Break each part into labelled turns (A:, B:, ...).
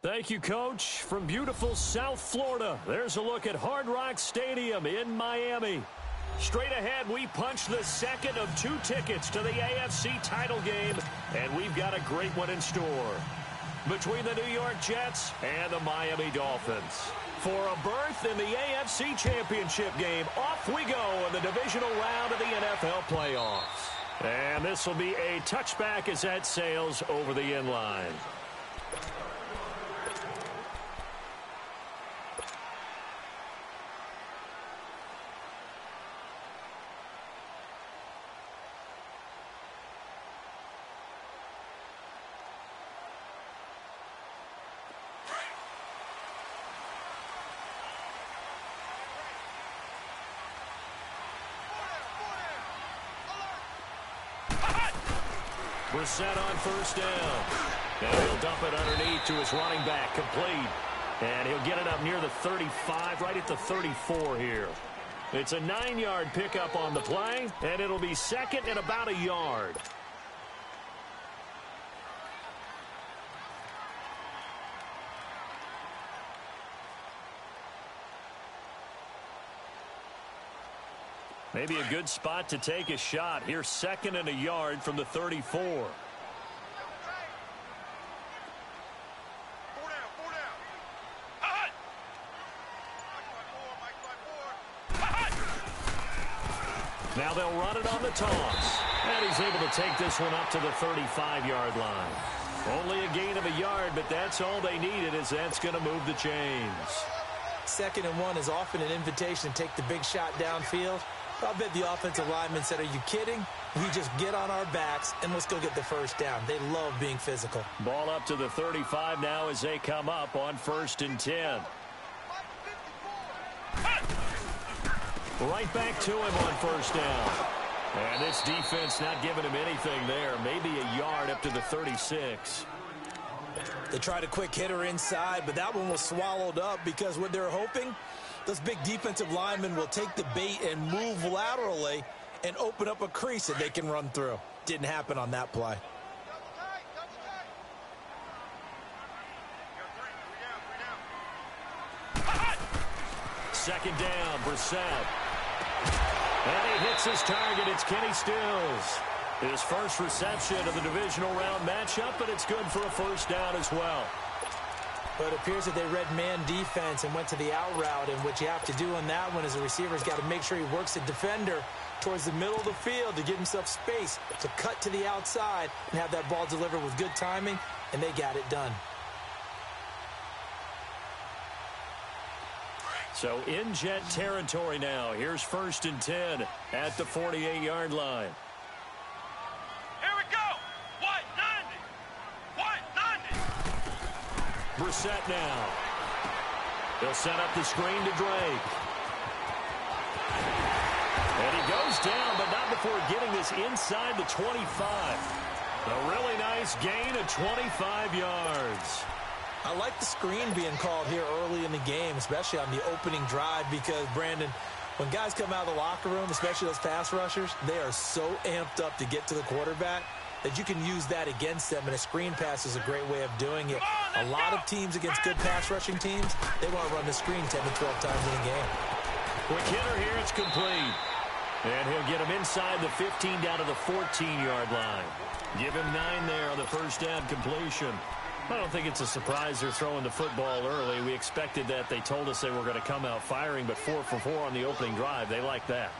A: Thank you, Coach. From beautiful South Florida, there's a look at Hard Rock Stadium in Miami. Straight ahead, we punch the second of 2 tickets to the AFC title game, and we've got a great one in store. Between the New York Jets and the Miami Dolphins. For a berth in the AFC Championship game, off we go in the divisional round of the NFL playoffs. And this will be a touchback as that sails over the end line. Brissett on first down. And he'll dump it underneath to his running back, complete. And he'll get it up near the 35, right at the 34 here. It's a 9-yard pickup on the play, and it'll be second and about a yard. Maybe a good spot to take a shot. Here's second and a yard from the 34. Now they'll run it on the toss. And he's able to take this one up to the 35-yard line. Only a gain of a yard, but that's all they needed, as that's going to move the chains.
B: 2nd and 1 is often an invitation to take the big shot downfield. I bet the offensive lineman said, are you kidding? We just get on our backs and let's go get the first down. They love being physical.
A: Ball up to the 35 now as they come up on 1st and 10. Right back to him on 1st down. And this defense not giving him anything there. Maybe a yard up to the 36.
B: They tried a quick hitter inside, but that one was swallowed up because what they're hoping, those big defensive linemen will take the bait and move laterally and open up a crease that they can run through. Didn't happen on that play.
A: Second down, Brissett. And he hits his target. It's Kenny Stills. His first reception of the divisional round matchup, but it's good for a first down as well.
B: But it appears that they read man defense and went to the out route, and what you have to do on that one is a receiver's got to make sure he works the defender towards the middle of the field to give himself space to cut to the outside and have that ball delivered with good timing, and they got it done.
A: So in Jet territory now. Here's 1st and 10 at the 48-yard line.
C: Here we go. White 90.
A: Brissett now. He'll set up the screen to Drake. And he goes down, but not before getting this inside the 25. A really nice gain of 25 yards.
B: I like the screen being called here early in the game, especially on the opening drive, because, Brandon, when guys come out of the locker room, especially those pass rushers, they are so amped up to get to the quarterback that you can use that against them, and a screen pass is a great way of doing it. A lot of teams against good pass rushing teams, they want to run the screen 10 to 12 times in a game.
A: Quick hitter here, it's complete. And he'll get him inside the 15 down to the 14-yard line. Give him 9 there on the first down completion. I don't think it's a surprise they're throwing the football early. We expected that. They told us they were going to come out firing, but 4 for 4 on the opening drive. They like that.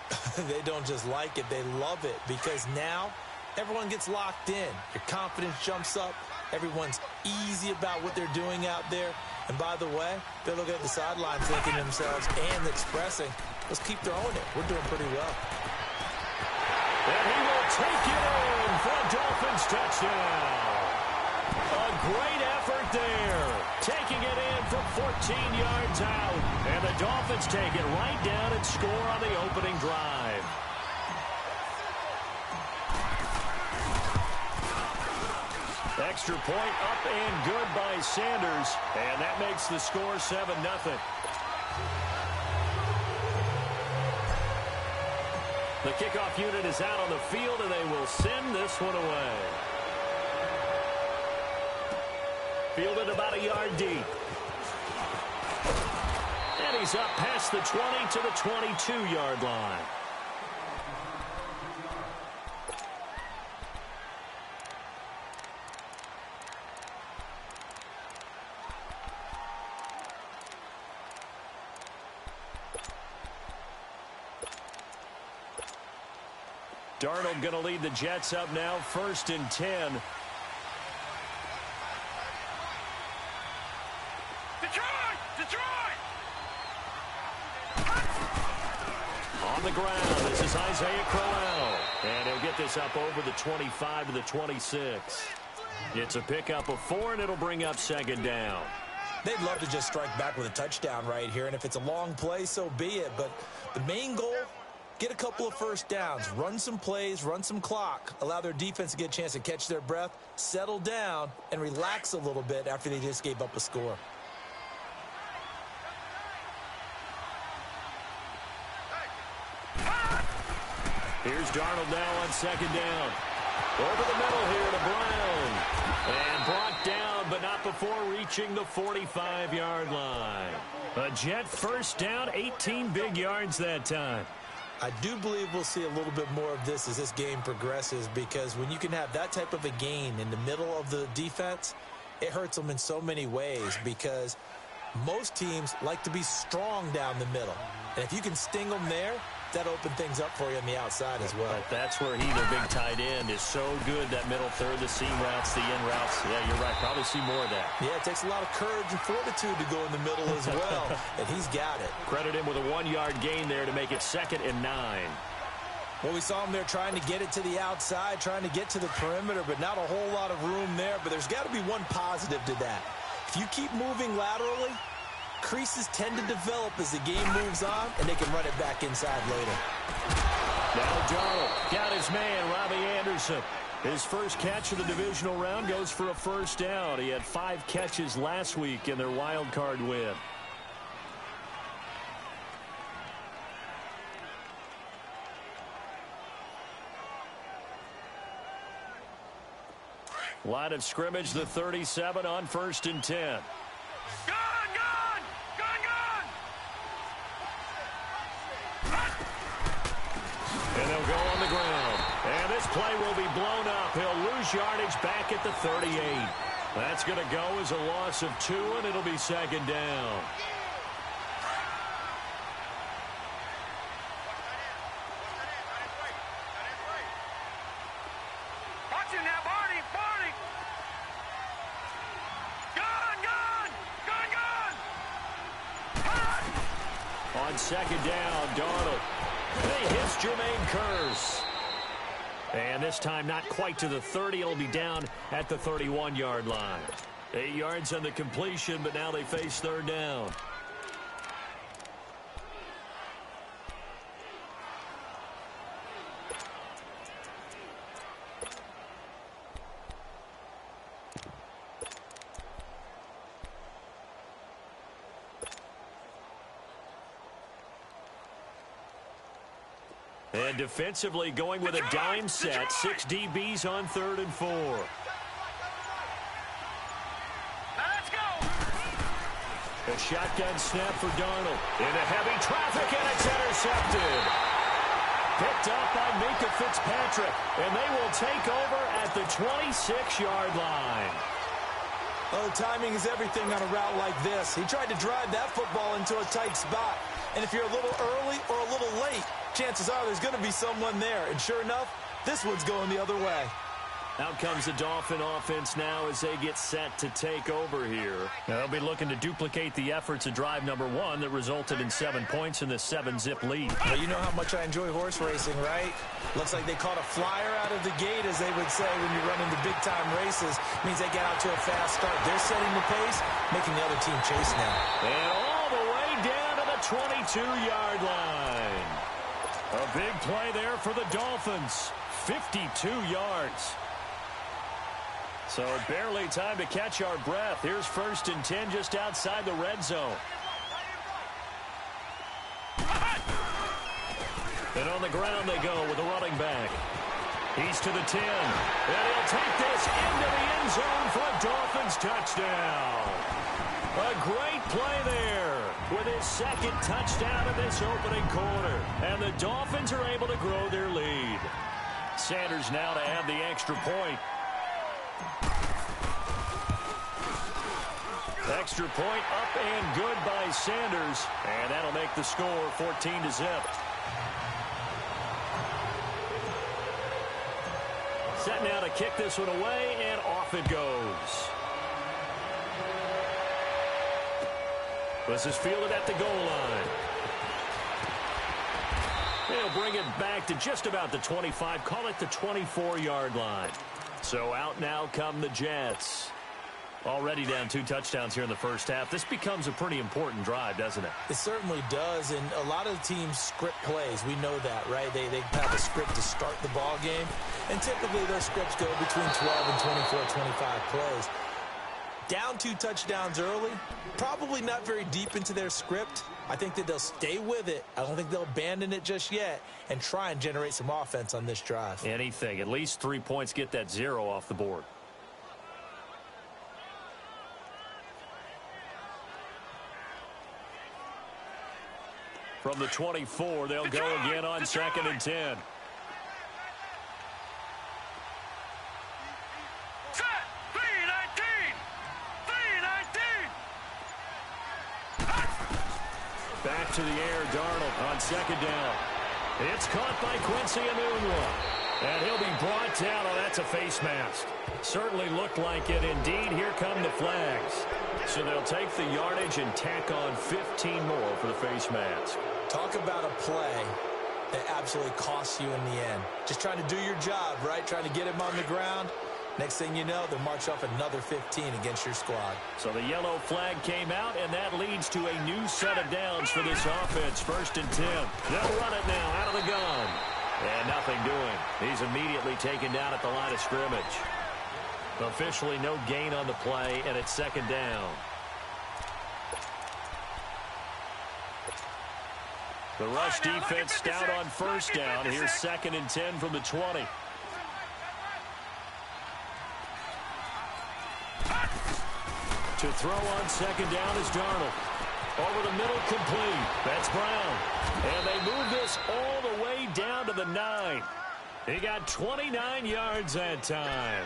B: They don't just like it, they love it, because now everyone gets locked in. Your confidence jumps up. Everyone's easy about what they're doing out there. And by the way, they're looking at the sideline thinking to themselves and expressing, let's keep throwing it. We're doing pretty well.
A: And he will take it in for a Dolphins touchdown. A great effort there. Taking it in from 14 yards out. And the Dolphins take it right down and score on the opening drive. Extra point up and good by Sanders. And that makes the score 7-0. The kickoff unit is out on the field, and they will send this one away. fielded about a yard deep. And he's up past the 20 to the 22-yard line. Darnold going to lead the Jets up now, 1st and 10.
C: Detroit!
A: On the ground, this is Isaiah Crowell. And he'll get this up over the 25 to the 26. It's a pickup of 4, and it'll bring up 2nd down.
B: They'd love to just strike back with a touchdown right here, and if it's a long play, so be it. But the main goal, get a couple of first downs, run some plays, run some clock, allow their defense to get a chance to catch their breath, settle down, and relax a little bit after they just gave up a score.
A: Here's Darnold now on 2nd down. Over the middle here to Brown. And brought down, but not before reaching the 45-yard line. A Jet first down, 18 big yards that time.
B: I do believe we'll see a little bit more of this as this game progresses, because when you can have that type of a gain in the middle of the defense, it hurts them in so many ways, because most teams like to be strong down the middle. And if you can sting them there, that open things up for you on the outside as well.
A: But that's where he, their big tight end, is so good, that middle third, the seam routes, the in routes. Yeah, you're right. Probably see more of that.
B: Yeah, it takes a lot of courage and fortitude to go in the middle as well, and he's got it.
A: Credit him with a 1-yard gain there to make it 2nd and 9.
B: Well, we saw him there trying to get it to the outside, trying to get to the perimeter, but not a whole lot of room there. But there's got to be one positive to that. If you keep moving laterally, creases tend to develop as the game moves on, and they can run it back inside later.
A: Now Darnold got his man, Robbie Anderson. His first catch of the divisional round goes for a first down. He had 5 catches last week in their wild card win. Line of scrimmage, the 37 on 1st and 10. And they'll go on the ground. And this play will be blown up. He'll lose yardage back at the 38. That's going to go as a loss of 2, and it'll be 2nd down.
C: Watch him now, Barney! Gun!
A: On 2nd down, Darnold. He hits Jermaine Kearse. And this time not quite to the 30. It'll be down at the 31-yard line. 8 yards on the completion, but now they face 3rd down. And defensively going with a dime set. 6 DBs on 3rd and 4.
C: Let's go!
A: A shotgun snap for Darnold. Into heavy traffic, and it's intercepted. Picked up by Minkah Fitzpatrick. And they will take over at the 26-yard line.
B: Oh, timing is everything on a route like this. He tried to drive that football into a tight spot. And if you're a little early or a little late, chances are there's going to be someone there. And sure enough, this one's going the other way.
A: Out comes the Dolphin offense now as they get set to take over here. They'll be looking to duplicate the efforts of drive number 1 that resulted in 7 points in the 7-zip lead.
B: Well, you know how much I enjoy horse racing, right? Looks like they caught a flyer out of the gate, as they would say when you run into big-time races. Means they get out to a fast start. They're setting the pace, making the other team chase now.
A: And all the way down to the 22-yard line. A big play there for the Dolphins. 52 yards. So barely time to catch our breath. Here's 1st and 10 just outside the red zone. And on the ground they go with the running back. He's to the 10. And he'll take this into the end zone for a Dolphins touchdown. A great play there with his second touchdown in this opening quarter. And the Dolphins are able to grow their lead. Sanders now to add the extra point. Extra point up and good by Sanders. And that'll make the score 14-0. Set now to kick this one away, and off it goes. This is fielded at the goal line. They'll bring it back to just about the 25, call it the 24-yard line. So out now come the Jets. Already down 2 touchdowns here in the first half. This becomes a pretty important drive, doesn't it?
B: It certainly does, and a lot of the teams script plays. We know that, right? They have a script to start the ball game, and typically those scripts go between 12 and 24, 25 plays. Down 2 touchdowns early, probably not very deep into their script. I think that they'll stay with it. I don't think they'll abandon it just yet and try and generate some offense on this drive.
A: Anything. At least 3 points, get that 0 off the board. From the 24, they'll go again on 2nd and 10.
C: Set! 3-19! 3-19!
A: Back to the air, Darnold on 2nd down. It's caught by Quincy Enunwa. And he'll be brought down. Oh, that's a face mask. Certainly looked like it. Indeed, here come the flags. So they'll take the yardage and tack on 15 more for the face mask.
B: Talk about a play that absolutely costs you in the end. Just trying to do your job, right? Trying to get him on the ground. Next thing you know, they'll march off another 15 against your squad.
A: So the yellow flag came out, and that leads to a new set of downs for this offense. 1st and 10. They'll run it now out of the gun. And nothing doing. He's immediately taken down at the line of scrimmage. Officially no gain on the play, and it's 2nd down. The rush defense stout on 1st down. Here's 2nd and 10 from the 20. To throw on 2nd down is Darnold. Over the middle, complete. That's Brown. And they move this all the way down to the 9. He got 29 yards that time.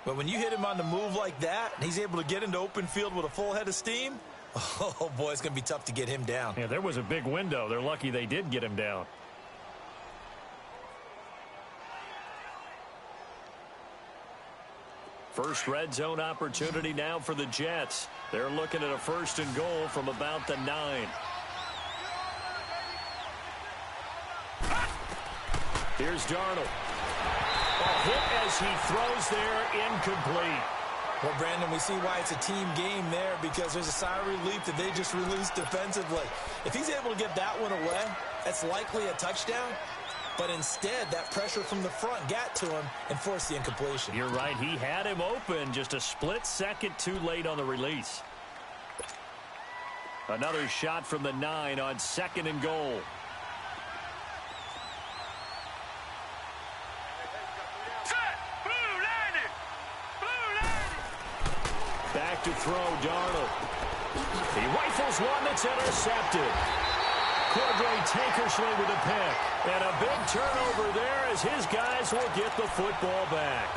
B: But when you hit him on the move like that, and he's able to get into open field with a full head of steam, oh, boy, it's going to be tough to get him down.
A: Yeah, there was a big window. They're lucky they did get him down. First red zone opportunity now for the Jets. They're looking at a 1st and goal from about the 9. Here's Darnold. A hit as he throws there, incomplete.
B: Well, Brandon, we see why it's a team game there, because there's a sigh of relief that they just released defensively. If he's able to get that one away, that's likely a touchdown. But instead, that pressure from the front got to him and forced the incompletion.
A: You're right. He had him open, just a split second too late on the release. Another shot from the 9 on 2nd and goal. Back to throw, Darnold. He rifles one that's intercepted. Cordray Tankersley with a pick. And a big turnover there as his guys will get the football back.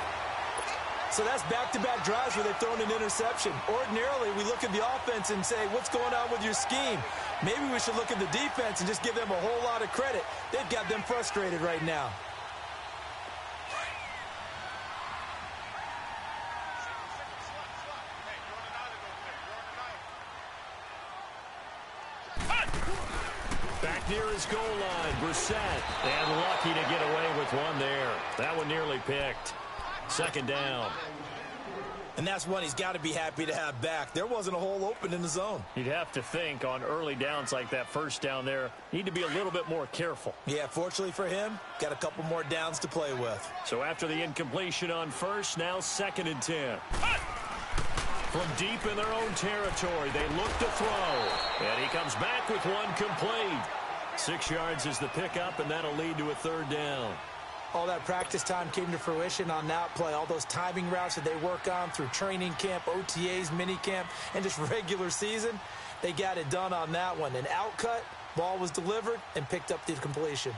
B: So that's back-to-back drives where they've thrown an interception. Ordinarily, we look at the offense and say, what's going on with your scheme? Maybe we should look at the defense and just give them a whole lot of credit. They've got them frustrated right now.
A: Back near his goal line, Brissett. And lucky to get away with one there. That one nearly picked. 2nd down.
B: And that's one he's got to be happy to have back. There wasn't a hole open in the zone.
A: You'd have to think on early downs like that 1st down there, need to be a little bit more careful.
B: Yeah, fortunately for him, got a couple more downs to play with.
A: So after the incompletion on 1st, now 2nd and 10. From deep in their own territory, they look to throw. And he comes back with one complete. 6 yards is the pickup, and that'll lead to a 3rd down.
B: All that practice time came to fruition on that play. All those timing routes that they work on through training camp, OTAs, minicamp, and just regular season, they got it done on that one. An outcut, ball was delivered, and picked up the completion.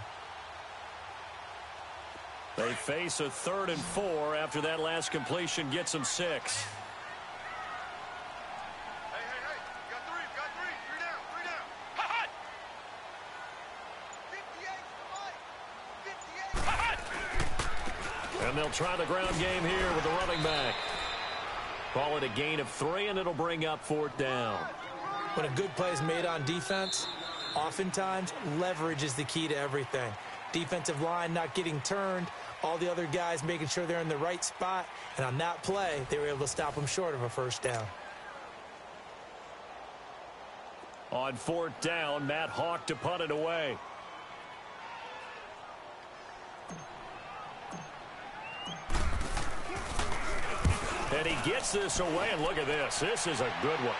A: They face a 3rd and 4 after that last completion gets them 6. And they'll try the ground game here with the running back. Call it a gain of 3, and it'll bring up 4th down.
B: When a good play is made on defense, oftentimes leverage is the key to everything. Defensive line not getting turned, all the other guys making sure they're in the right spot, and on that play, they were able to stop them short of a 1st down.
A: On 4th down, Matt Hawk to punt it away. And he gets this away, and look at this. This is a good one.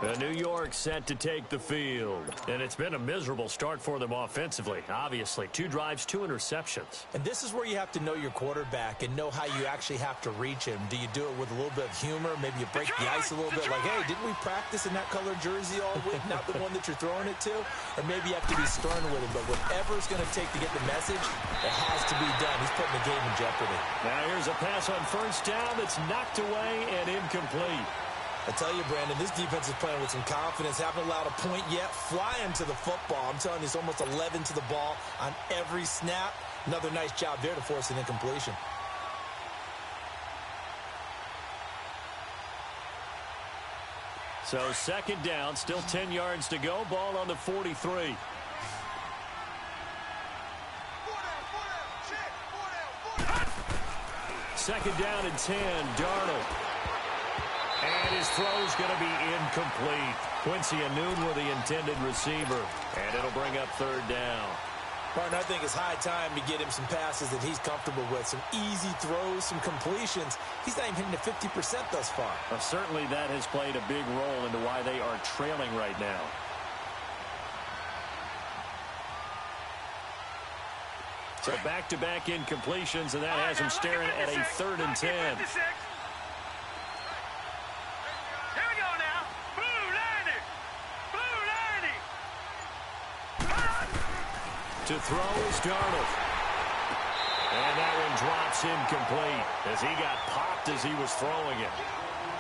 A: The New York set to take the field. And it's been a miserable start for them offensively. Obviously, 2 drives, 2 interceptions.
B: And this is where you have to know your quarterback and know how you actually have to reach him. Do you do it with a little bit of humor? Maybe you break the ice a little bit like, hey, didn't we practice in that colored jersey all week? Not the one that you're throwing it to? Or maybe you have to be stern with him. But whatever it's going to take to get the message, it has to be done. He's putting the game in jeopardy.
A: Now here's a pass on 1st down that's knocked away and incomplete.
B: I tell you, Brandon, this defense is playing with some confidence. Haven't allowed a point yet. Flying to the football. I'm telling you, it's almost 11 to the ball on every snap. Another nice job there to force an incompletion.
A: So 2nd down, still 10 yards to go. Ball on the 43. Second down and 10, Darnold. And his throw's going to be incomplete. Quincy Anoon with the intended receiver. And it'll bring up 3rd down.
B: Martin, I think it's high time to get him some passes that he's comfortable with. Some easy throws, some completions. He's not even hitting to 50% thus far.
A: Well, certainly that has played a big role into why they are trailing right now. So back-to-back incompletions, and that has him staring at a 3rd and 10. To throw is Darnold. And that one drops incomplete as he got popped as he was throwing it.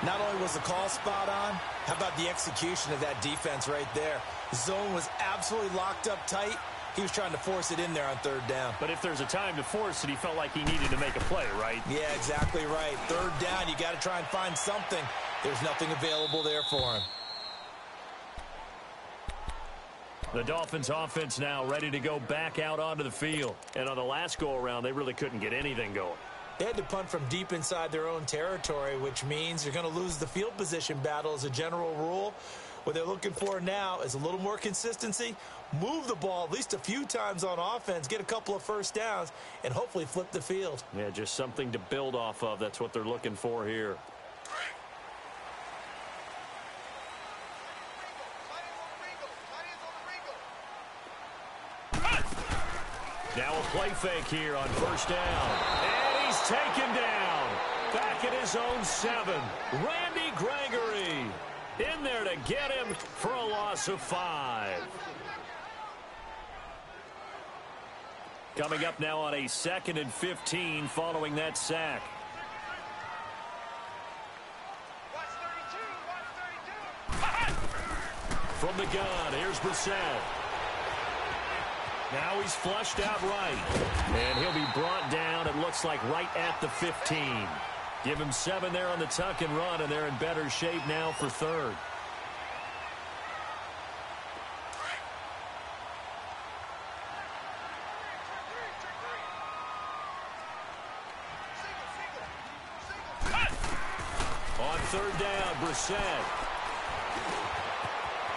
B: Not only was the call spot on, how about the execution of that defense right there? The zone was absolutely locked up tight. He was trying to force it in there on 3rd down.
A: But if there's a time to force it, he felt like he needed to make a play, right?
B: Yeah, exactly right. 3rd down, you got to try and find something. There's nothing available there for him.
A: The Dolphins offense now ready to go back out onto the field. And on the last go-around, they really couldn't get anything going.
B: They had to punt from deep inside their own territory, which means you're going to lose the field position battle as a general rule. What they're looking for now is a little more consistency, move the ball at least a few times on offense, get a couple of 1st downs, and hopefully flip the field.
A: Yeah, just something to build off of. That's what they're looking for here. Now a play fake here on 1st down. And he's taken down. Back at his own 7. Randy Gregory in there to get him for a loss of 5. Coming up now on a 2nd and 15 following that sack. From the gun, here's Brissett. Now he's flushed out right. And he'll be brought down, it looks like, right at the 15. Give him 7 there on the tuck and run, and they're in better shape now for 3rd. On 3rd down, Brissett.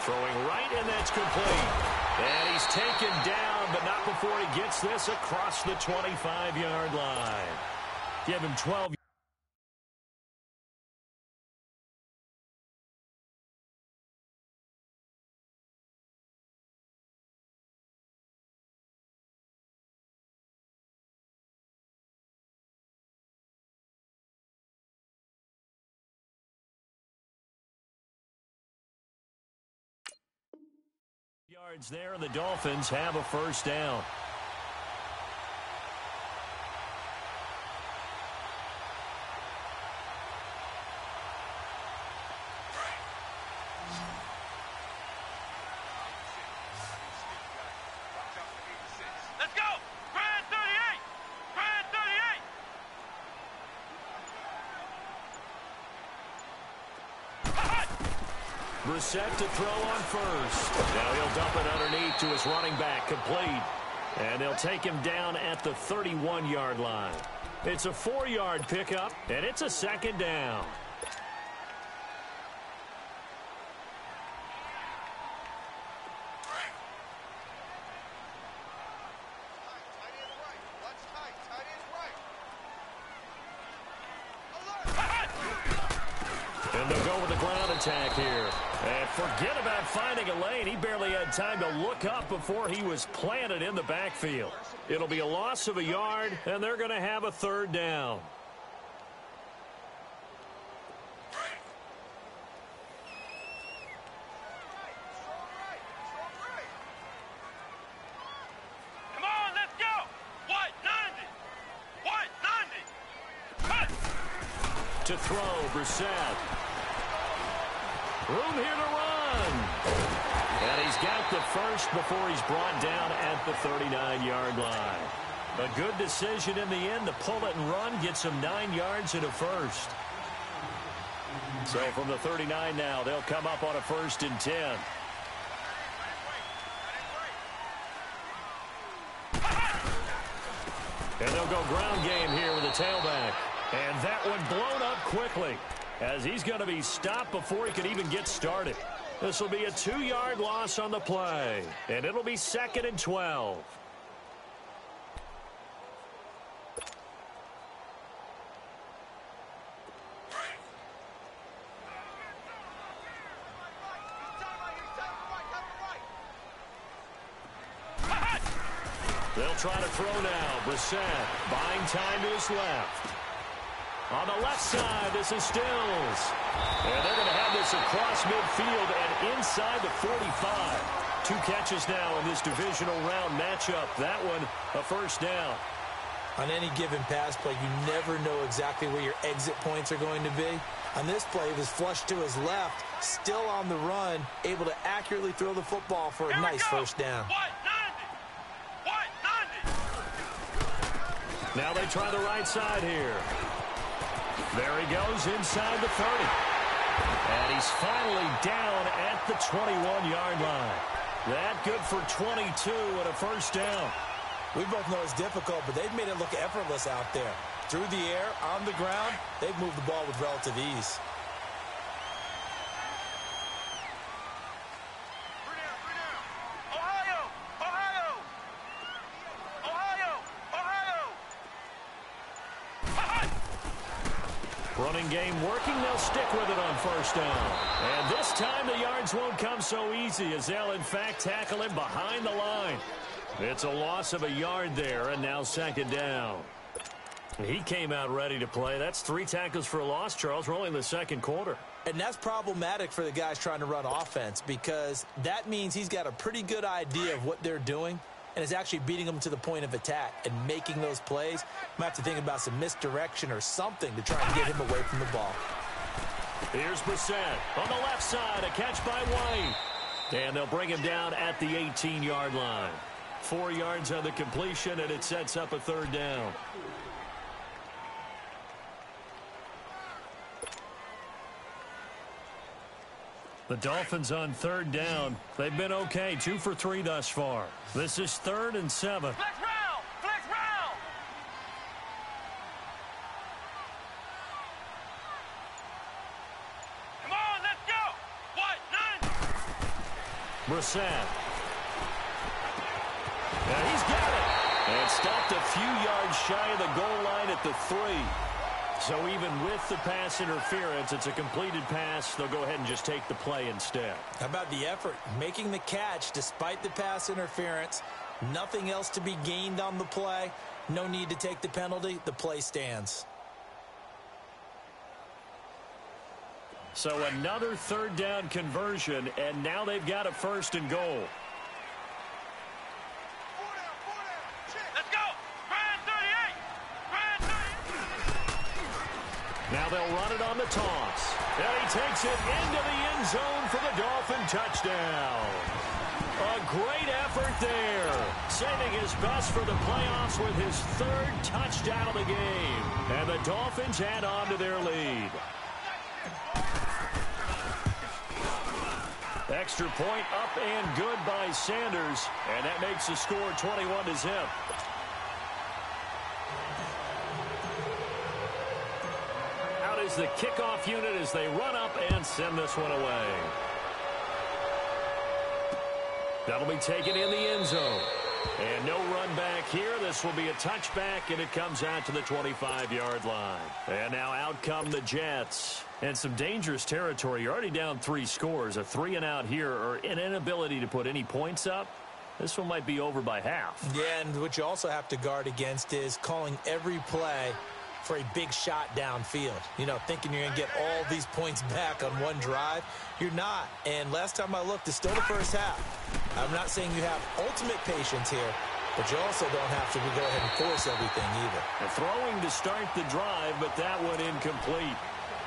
A: Throwing right, and that's complete. And he's taken down, but not before he gets this across the 25-yard line. Give him 12. yards there, and the Dolphins have a first down.
C: Let's go! Grand 38! Grand 38!
A: Brissett to throw on first. Now he'll dump it underneath to his running back, complete. And they'll take him down at the 31-yard line. It's a 4-yard pickup, and it's a second down. And they'll go with the ground attack here. And forget about finding a lane. He barely had time to look up before he was planted in the backfield. It'll be a loss of a yard, and they're going to have a third down.
C: Come on, let's go! White 90! White 90! Cut!
A: To throw, Brissett. Room here to run. And he's got the first before he's brought down at the 39-yard line. A good decision in the end to pull it and run, get some 9 yards and a first. So from the 39 now, they'll come up on a 1st and 10. And they'll go ground game here with the tailback. And that one blown up quickly, as he's going to be stopped before he can even get started. This will be a 2-yard loss on the play, and it'll be 2nd and 12. They'll try to throw now. Brissett buying time to his left. On the left side, this is Stills. And they're going to have this across midfield and inside the 45. 2 catches now in this divisional round matchup. That one, a first down.
B: On any given pass play, you never know exactly where your exit points are going to be. On this play, he was flushed to his left, still on the run, able to accurately throw the football for a nice first down.
C: White 90! White 90!
A: Now they try the right side here. There he goes inside the 30. And he's finally down at the 21-yard line. That good for 22 and a first down.
B: We both know it's difficult, but they've made it look effortless out there. Through the air, on the ground, they've moved the ball with relative ease.
C: Ohio! Ohio! Ohio! Ohio!
A: Running game working. They'll stick with it on first down. And this time the yards won't come so easy, as they'll in fact tackle him behind the line. It's a loss of a yard there, and now 2nd down. He came out ready to play. That's 3 tackles for a loss, Charles. We're only in the 2nd quarter.
B: And that's problematic for the guys trying to run offense, because that means he's got a pretty good idea of what they're doing and is actually beating them to the point of attack and making those plays. Might have to think about some misdirection or something to try and get him away from the ball.
A: Here's Brissett on the left side. A catch by White. And they'll bring him down at the 18-yard line. 4 yards on the completion, and it sets up a 3rd down. The Dolphins on 3rd down. They've been okay, 2 for 3 thus far. This is 3rd and 7.
C: Flex round! Flex round! Come on, let's go! White 90!
A: Brissett. And he's got it. And stopped a few yards shy of the goal line at the 3. So even with the pass interference, it's a completed pass. They'll go ahead and just take the play instead.
B: How about the effort? Making the catch despite the pass interference. Nothing else to be gained on the play. No need to take the penalty. The play stands.
A: So another 3rd down conversion, and now they've got a 1st and goal. Now they'll run it on the toss. And he takes it into the end zone for the Dolphin touchdown. A great effort there. Saving his best for the playoffs with his third touchdown of the game. And the Dolphins add on to their lead. Extra point up and good by Sanders. And that makes the score 21-0. Out is the kickoff unit as they run up and send this one away. That'll be taken in the end zone. And no run back here. This will be a touchback, and it comes out to the 25-yard line. And now out come the Jets. And some dangerous territory. You're already down 3 scores. A 3-and-out here, or an inability to put any points up. This one might be over by half.
B: Yeah, and what you also have to guard against is calling every play for a big shot downfield. You know, thinking you're going to get all these points back on one drive. You're not. And last time I looked, it's still the first half. I'm not saying you have ultimate patience here, but you also don't have to go ahead and force everything either.
A: A throwing to start the drive, but that one incomplete.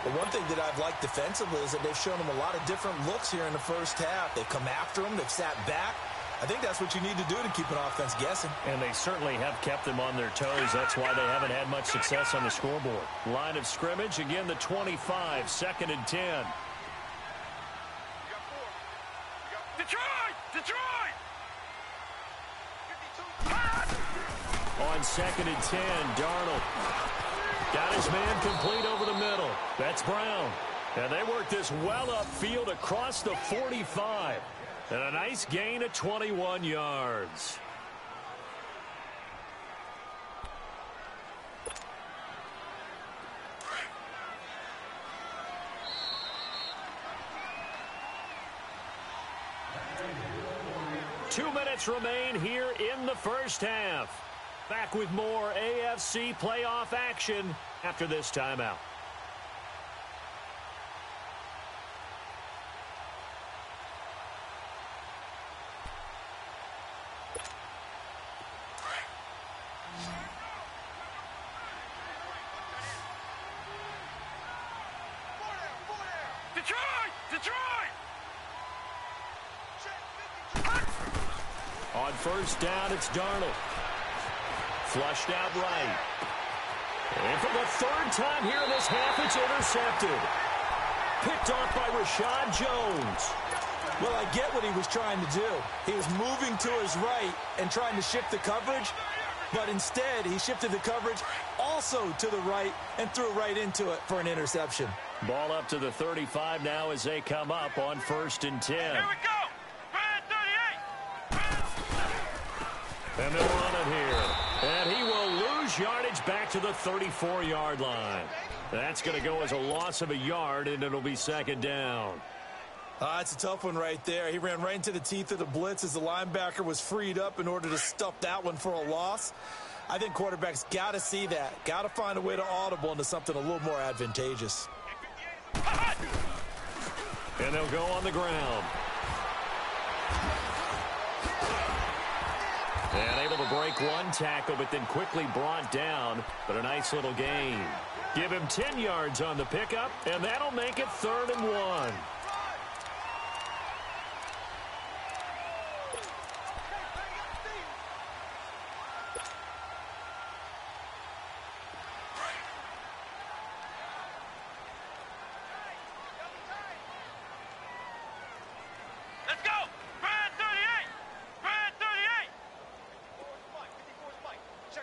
B: But one thing that I've liked defensively is that they've shown them a lot of different looks here in the first half. They've come after them. They've sat back. I think that's what you need to do to keep an offense guessing.
A: And they certainly have kept them on their toes. That's why they haven't had much success on the scoreboard. Line of scrimmage, again, the 25, 2nd and 10.
C: Detroit! Detroit!
A: On 2nd and 10, Darnold got his man complete over the middle. That's Brown. And they work this well upfield across the 45. And a nice gain of 21 yards. Two minutes remain here in the first half. Back with more AFC playoff action after this timeout.
C: Detroit! Detroit!
A: On first down, it's Darnold. Flushed out right. And for the third time here in this half, it's intercepted. Picked off by Rashad Jones.
B: Well, I get what he was trying to do. He was moving to his right and trying to shift the coverage, but instead he shifted the coverage also to the right and threw right into it for an interception.
A: Ball up to the 35 now as they come up on 1st and 10.
C: Here we go! Brad 38!
A: And they'll run it here. And he will lose yardage back to the 34-yard line. That's going to go as a loss of a yard, and it'll be 2nd down.
B: It's a tough one right there. He ran right into the teeth of the blitz as the linebacker was freed up in order to stuff that one for a loss. I think quarterbacks got to see that. Got to find a way to audible into something a little more advantageous.
A: And they'll go on the ground. And able to break one tackle, but then quickly brought down. But a nice little gain. Give him 10 yards on the pickup, and that'll make it 3rd and 1.
C: Let's go! Brad 38! Brad 38!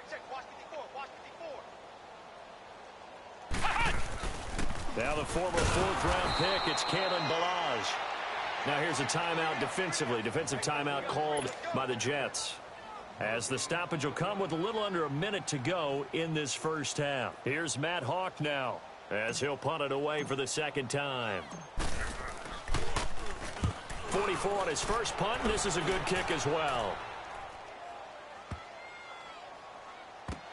D: Check, watch 54, watch 54.
A: Now the former 4th-round pick, it's Kalen Ballage. Now here's a timeout defensively. Defensive timeout called by the Jets. As the stoppage will come with a little under a minute to go in this first half. Here's Matt Hawk now as he'll punt it away for the 2nd time. 44 on his first punt, and this is a good kick as well.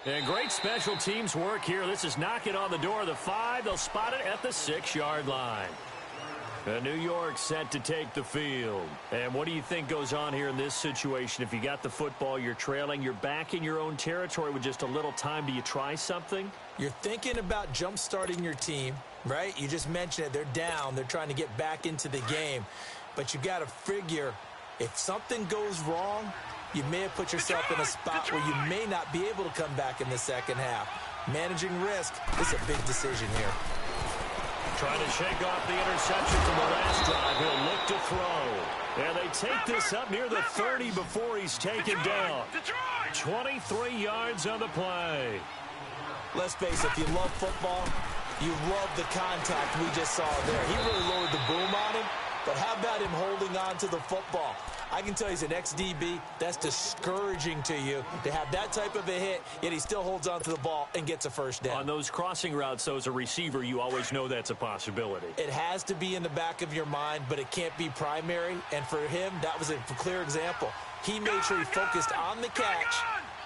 A: And great special teams work here. This is knocking on the door of the 5. They'll spot it at the 6-yard line. New York set to take the field. And what do you think goes on here in this situation? If you got the football, you're trailing, you're back in your own territory with just a little time. Do you try something?
B: You're thinking about jump-starting your team, right? You just mentioned it. They're down. They're trying to get back into the game. But you got to figure if something goes wrong, you may have put yourself in a spot where you may not be able to come back in the second half. Managing risk is a big decision here.
A: Trying to shake off the interception from the last drive. He'll look to throw. And they take this up near the 30 before he's taken down. 23 yards on the play.
B: Let's face it, if you love football, you love the contact we just saw there. He really lowered the boom on him, but how about him holding on to the football? I can tell you as an ex-DB, that's discouraging to you to have that type of a hit, yet he still holds on to the ball and gets a first down.
A: On those crossing routes, though, as a receiver, you always know that's a possibility.
B: It has to be in the back of your mind, but it can't be primary. And for him, that was a clear example. He made sure he focused on the catch,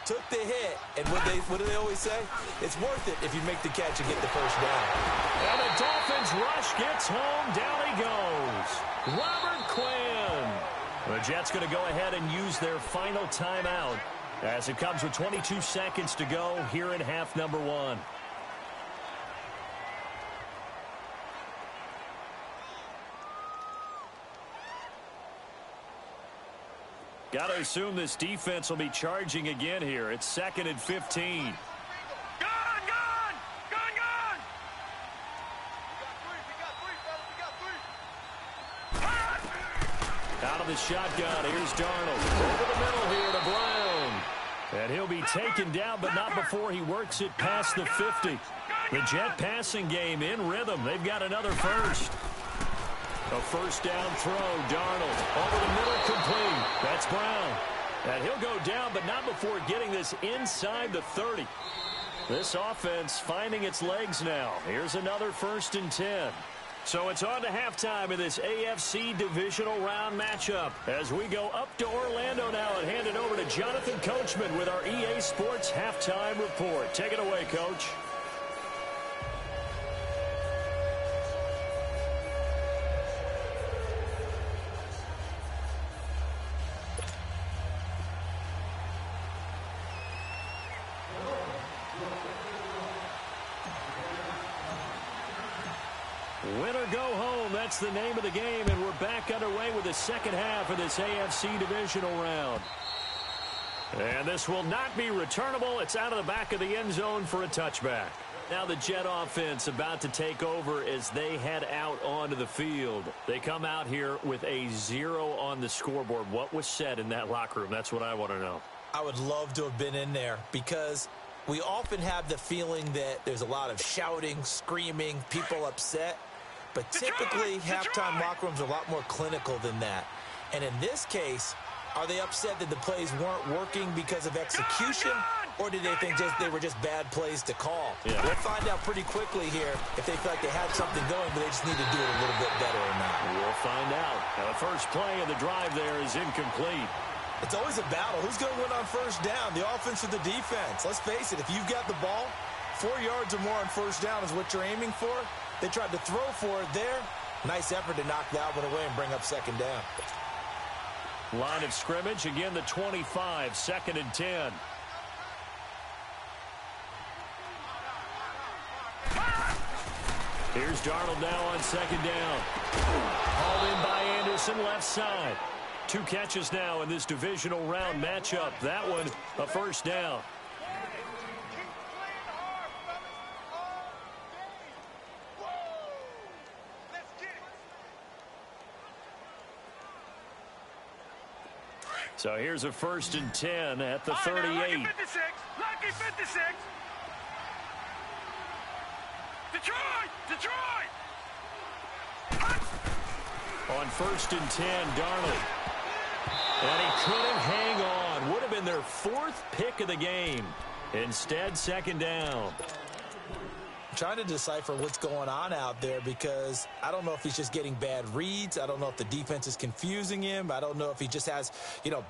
B: took the hit, and what do they always say? It's worth it if you make the catch and get the first down.
A: And the Dolphins rush gets home. Down he goes. Robert Quinn. The Jets going to go ahead and use their final timeout as it comes with 22 seconds to go here in half number one. Got to assume this defense will be charging again here. It's 2nd and 15. Out of the shotgun, here's Darnold. Over the middle here to Brown. And he'll be taken down, but not before he works it past the 50. The Jet passing game in rhythm. They've got another first. A first down throw, Darnold. Over the middle, complete. That's Brown. And he'll go down, but not before getting this inside the 30. This offense finding its legs now. Here's another 1st and 10. So it's on to halftime in this AFC divisional round matchup as we go up to Orlando now and hand it over to Jonathan Coachman with our EA Sports halftime report. Take it away, Coach. Win or go home, that's the name of the game, and we're back underway with the second half of this AFC divisional round. And this will not be returnable. It's out of the back of the end zone for a touchback. Now the Jet offense about to take over as they head out onto the field. They come out here with a 0 on the scoreboard. What was said in that locker room? That's what I want to know.
B: I would love to have been in there because we often have the feeling that there's a lot of shouting, screaming, people upset. But typically, halftime locker rooms are a lot more clinical than that. And in this case, are they upset that the plays weren't working because of execution, or did they think they were just bad plays to call?
A: Yeah.
B: We'll find out pretty quickly here if they feel like they had something going, but they just need to do it a little bit better or not.
A: We'll find out. Now, the first play of the drive there is incomplete.
B: It's always a battle. Who's going to win on first down, the offense or the defense? Let's face it, if you've got the ball, 4 yards or more on first down is what you're aiming for. They tried to throw for it there. Nice effort to knock that one away and bring up second down.
A: Line of scrimmage, again the 25, 2nd and 10. Here's Darnold now on 2nd down. Hauled in by Anderson, left side. 2 catches now in this divisional round matchup. That one, a first down. So here's a 1st and 10 at the 38.
C: Lucky 56. Lucky 56. Detroit!
A: On 1st and 10, Darnold. And he couldn't hang on. Would have been their 4th pick of the game. Instead, 2nd down.
B: trying to decipher what's going on out there because I don't know if he's just getting bad reads. I don't know if the defense is confusing him. I don't know if he just has,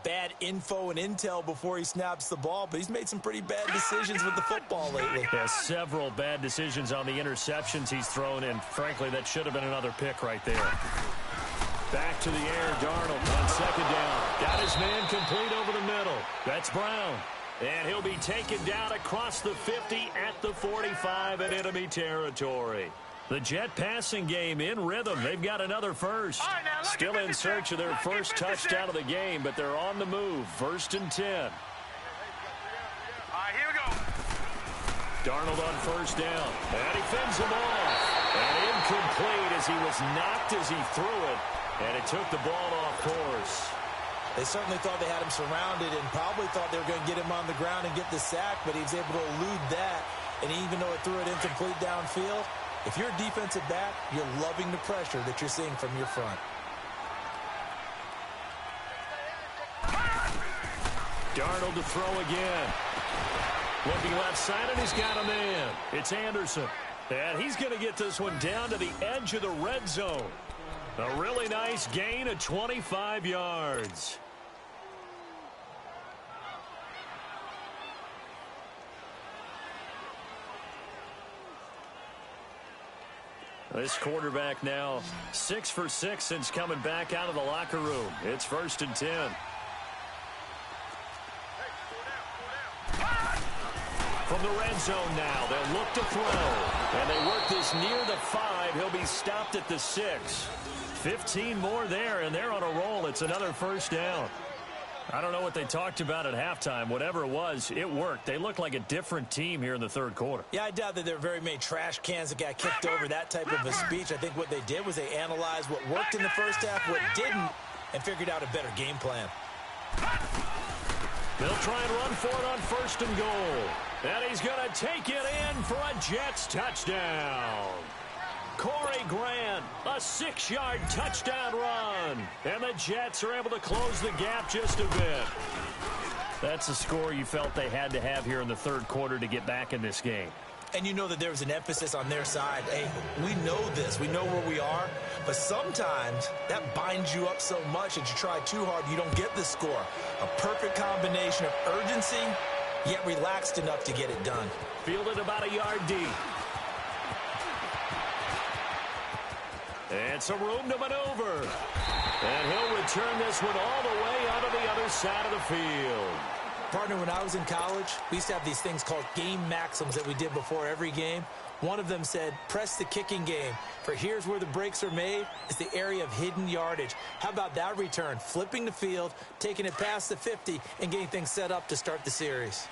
B: bad info and intel before he snaps the ball, but he's made some pretty bad decisions with the football lately.
A: Yeah, several bad decisions on the interceptions he's thrown in. Frankly, that should have been another pick right there. Back to the air, Darnold on second down. Got his man complete over the middle. That's Brown. And he'll be taken down across the 50 at the 45 in enemy territory. The Jet passing game in rhythm. They've got another first.
C: All right, now,
A: Still in search of their first touchdown of the game, but they're on the move. 1st and 10.
C: All right, here we go.
A: Darnold on first down. And he fends him off. And incomplete as he was knocked as he threw it. And it took the ball off course.
B: They certainly thought they had him surrounded and probably thought they were going to get him on the ground and get the sack, but he was able to elude that. And even though it threw it incomplete downfield, if you're a defensive back, you're loving the pressure that you're seeing from your front.
A: Darnold to throw again. Looking left side, and he's got a man. It's Anderson. And he's going to get this one down to the edge of the red zone. A really nice gain of 25 yards. This quarterback now 6 for 6 since coming back out of the locker room. It's 1st and 10. From the red zone now, they'll look to throw. And they work this near the 5. He'll be stopped at the 6. 15 more there, and they're on a roll. It's another first down. I don't know what they talked about at halftime. Whatever it was, it worked. They look like a different team here in the third quarter.
B: Yeah, I doubt that there are very many trash cans that got kicked over, that type of a speech. I think what they did was they analyzed what worked in the first half, what didn't, and figured out a better game plan.
A: They'll try and run for it on 1st and goal. And he's going to take it in for a Jets touchdown. Corey Grant, a 6-yard touchdown run. And the Jets are able to close the gap just a bit. That's a score you felt they had to have here in the third quarter to get back in this game.
B: And you know that there was an emphasis on their side. Hey, we know this. We know where we are. But sometimes that binds you up so much that you try too hard, you don't get the score. A perfect combination of urgency, yet relaxed enough to get it done.
A: Fielded about a yard deep. And some room to maneuver. And he'll return this one all the way onto the other side of the field.
B: Partner, when I was in college, we used to have these things called game maxims that we did before every game. One of them said, press the kicking game, for here's where the breaks are made. It's the area of hidden yardage. How about that return? Flipping the field, taking it past the 50, and getting things set up to start the series.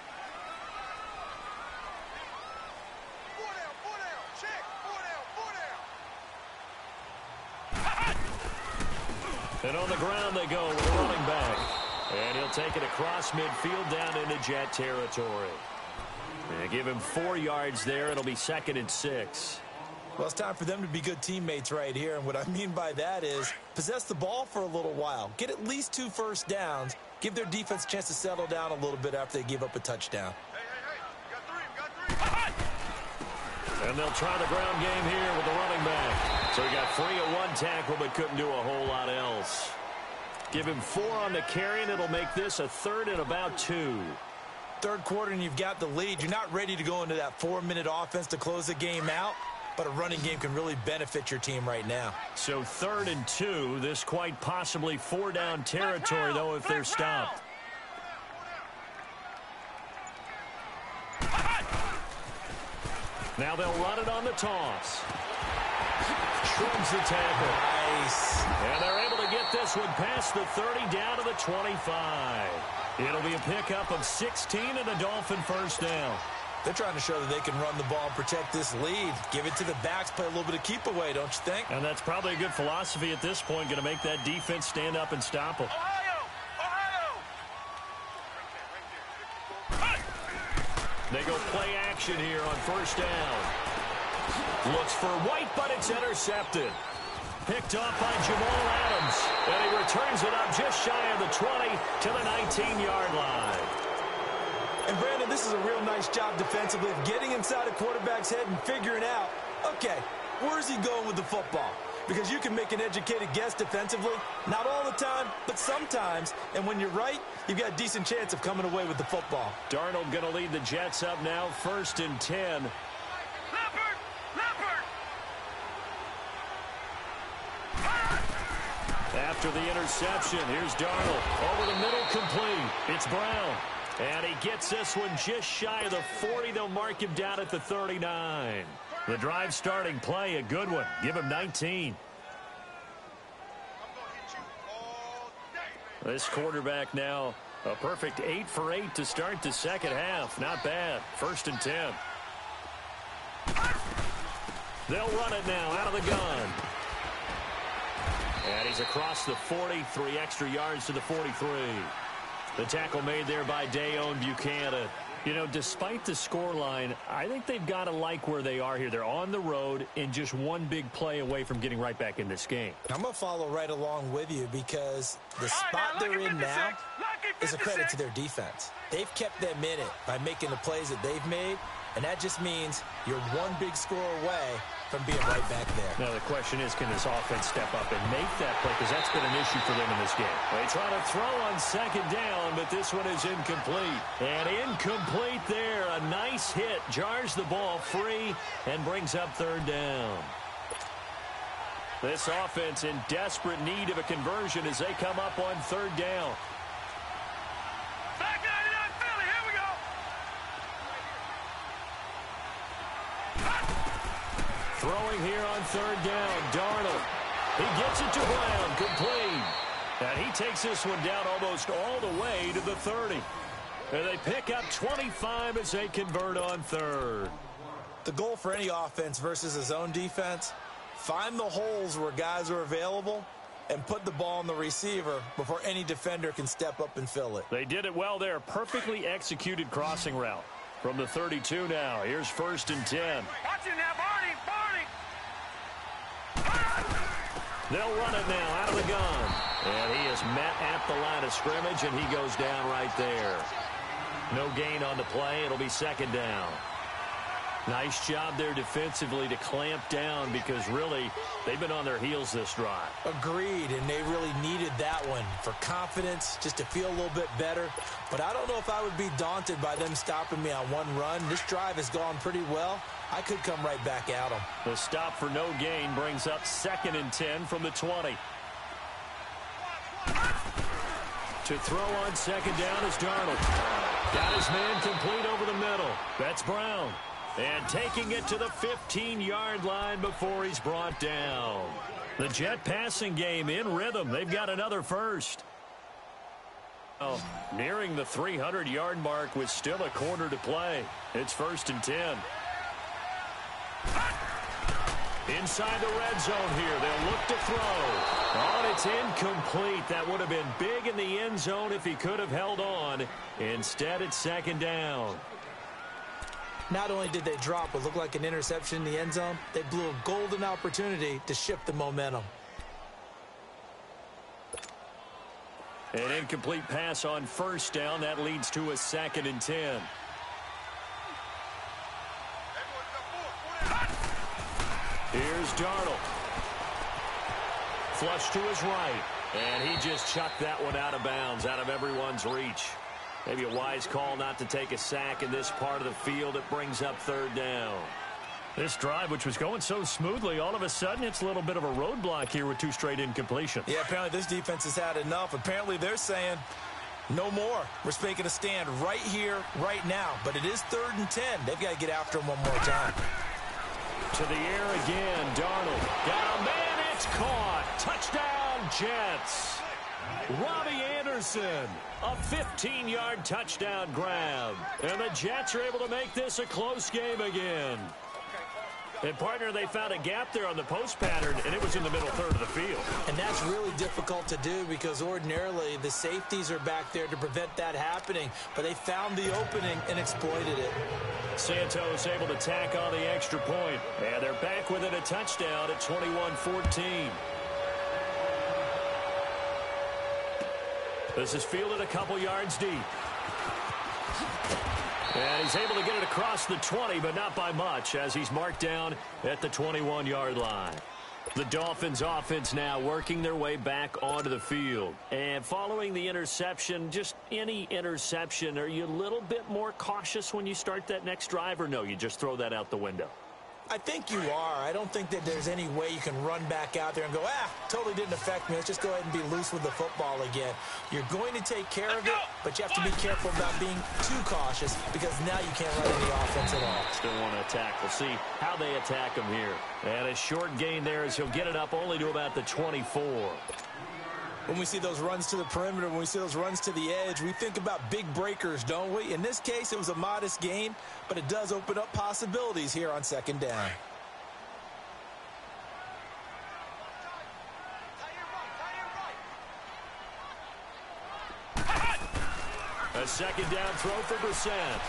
A: And on the ground they go with a running back. And he'll take it across midfield down into Jet territory. And give him 4 yards there. It'll be 2nd and 6.
B: Well, it's time for them to be good teammates right here. And what I mean by that is possess the ball for a little while. Get at least 2 first downs. Give their defense a chance to settle down a little bit after they give up a touchdown.
C: Hey, we got 3.
A: And they'll try the ground game here with the running back. So he got 3 at 1 tackle, but couldn't do a whole lot else. Give him 4 on the carry, and it'll make this a 3rd and about 2.
B: Third quarter, and you've got the lead. You're not ready to go into that 4-minute offense to close the game out, but a running game can really benefit your team right now.
A: So 3rd and 2. This quite possibly 4-down territory, though, if they're stopped. Now they'll run it on the toss. Shrugs the tackle.
B: Nice.
A: And they're able to get this one past the 30 down to the 25. It'll be a pickup of 16 and a Dolphin first down.
B: They're trying to show that they can run the ball and protect this lead. Give it to the backs, play a little bit of keep away, don't you think?
A: And that's probably a good philosophy at this point, going to make that defense stand up and stop them. They go play action here on first down. Looks for White, but it's intercepted. Picked off by Jamal Adams. And he returns it up just shy of the 20 to the 19-yard line.
B: And, Brandon, this is a real nice job defensively of getting inside a quarterback's head and figuring out, okay, where's he going with the football? Because you can make an educated guess defensively, not all the time, but sometimes. And when you're right, you've got a decent chance of coming away with the football.
A: Darnold going to lead the Jets up now, 1st and 10.
C: Leopard! Leopard!
A: After the interception, here's Darnold. Over the middle, complete. It's Brown. And he gets this one just shy of the 40. They'll mark him down at the 39. The drive starting play, a good one. Give him 19. This quarterback now a perfect 8 for 8 to start the second half. Not bad. 1st and 10. They'll run it now out of the gun. And he's across the 40, 3 extra yards to the 43. The tackle made there by Dayon Buchanan. You know, despite the scoreline, I think they've got to like where they are here. They're on the road and just one big play away from getting right back in this game.
B: I'm going to follow right along with you because the spot they're in now is a credit to their defense. They've kept them in it by making the plays that they've made, and that just means you're one big score away from being right back there.
A: Now, the question is, can this offense step up and make that play? Because that's been an issue for them in this game. They try to throw on 2nd down, but this one is incomplete. And incomplete there. A nice hit. Jars the ball free and brings up 3rd down. This offense in desperate need of a conversion as they come up on 3rd down.
C: Back 99 Philly, here we go.
A: Throwing here on 3rd down, Darnold. He gets it to Brown, complete. And he takes this one down almost all the way to the 30. And they pick up 25 as they convert on 3rd.
B: The goal for any offense versus a zone defense, find the holes where guys are available and put the ball on the receiver before any defender can step up and fill it.
A: They did it well there. Perfectly executed crossing route. From the 32 now, here's 1st and 10.
C: Watch it now, Barney,
A: They'll run it now out of the gun. And he is met at the line of scrimmage, and he goes down right there. No gain on the play. It'll be 2nd down. Nice job there defensively to clamp down because really they've been on their heels this drive.
B: Agreed, and they really needed that one for confidence, just to feel a little bit better. But I don't know if I would be daunted by them stopping me on one run. This drive has gone pretty well. I could come right back at them.
A: The stop for no gain brings up 2nd and 10 from the 20. To throw on 2nd down is Darnold. Got his man complete over the middle. That's Brown. And taking it to the 15-yard line before he's brought down. The Jet passing game in rhythm. They've got another first. Oh, nearing the 300-yard mark with still a quarter to play. It's 1st and 10. Inside the red zone here. They'll look to throw. Oh, and it's incomplete. That would have been big in the end zone if he could have held on. Instead, it's 2nd down.
B: Not only did they drop what looked like an interception in the end zone, they blew a golden opportunity to shift the momentum.
A: An incomplete pass on 1st down. That leads to a 2nd and 10. Here's Darnold. Flush to his right. And he just chucked that one out of bounds, out of everyone's reach. Maybe a wise call not to take a sack in this part of the field. It brings up 3rd down. This drive, which was going so smoothly, all of a sudden it's a little bit of a roadblock here with 2 straight incompletions.
B: Yeah, apparently this defense has had enough. Apparently they're saying no more. We're making a stand right here, right now. But it is 3rd and 10. They've got to get after him one more time.
A: To the air again, Darnold. Got a man, it's caught. Touchdown, Jets. Robbie Anderson, a 15-yard touchdown grab. And the Jets are able to make this a close game again. And, partner, they found a gap there on the post pattern, and it was in the middle 3rd of the field.
B: And that's really difficult to do because ordinarily the safeties are back there to prevent that happening. But they found the opening and exploited it.
A: Santos able to tack on the extra point. And they're back within a touchdown at 21-14. This is fielded a couple yards deep. And he's able to get it across the 20, but not by much, as he's marked down at the 21-yard line. The Dolphins offense now working their way back onto the field. And following the interception, just any interception, are you a little bit more cautious when you start that next drive, or no, you just throw that out the window?
B: I think you are. I don't think that there's any way you can run back out there and go, totally didn't affect me. Let's just go ahead and be loose with the football again. You're going to take care of it, but you have to be careful about being too cautious because now you can't run any offense at all.
A: Still want to attack. We'll see how they attack him here. And a short gain there as he'll get it up only to about the 24.
B: When we see those runs to the perimeter, when we see those runs to the edge, we think about big breakers, don't we? In this case, it was a modest gain, but it does open up possibilities here on second down.
A: A second down throw for Brissett.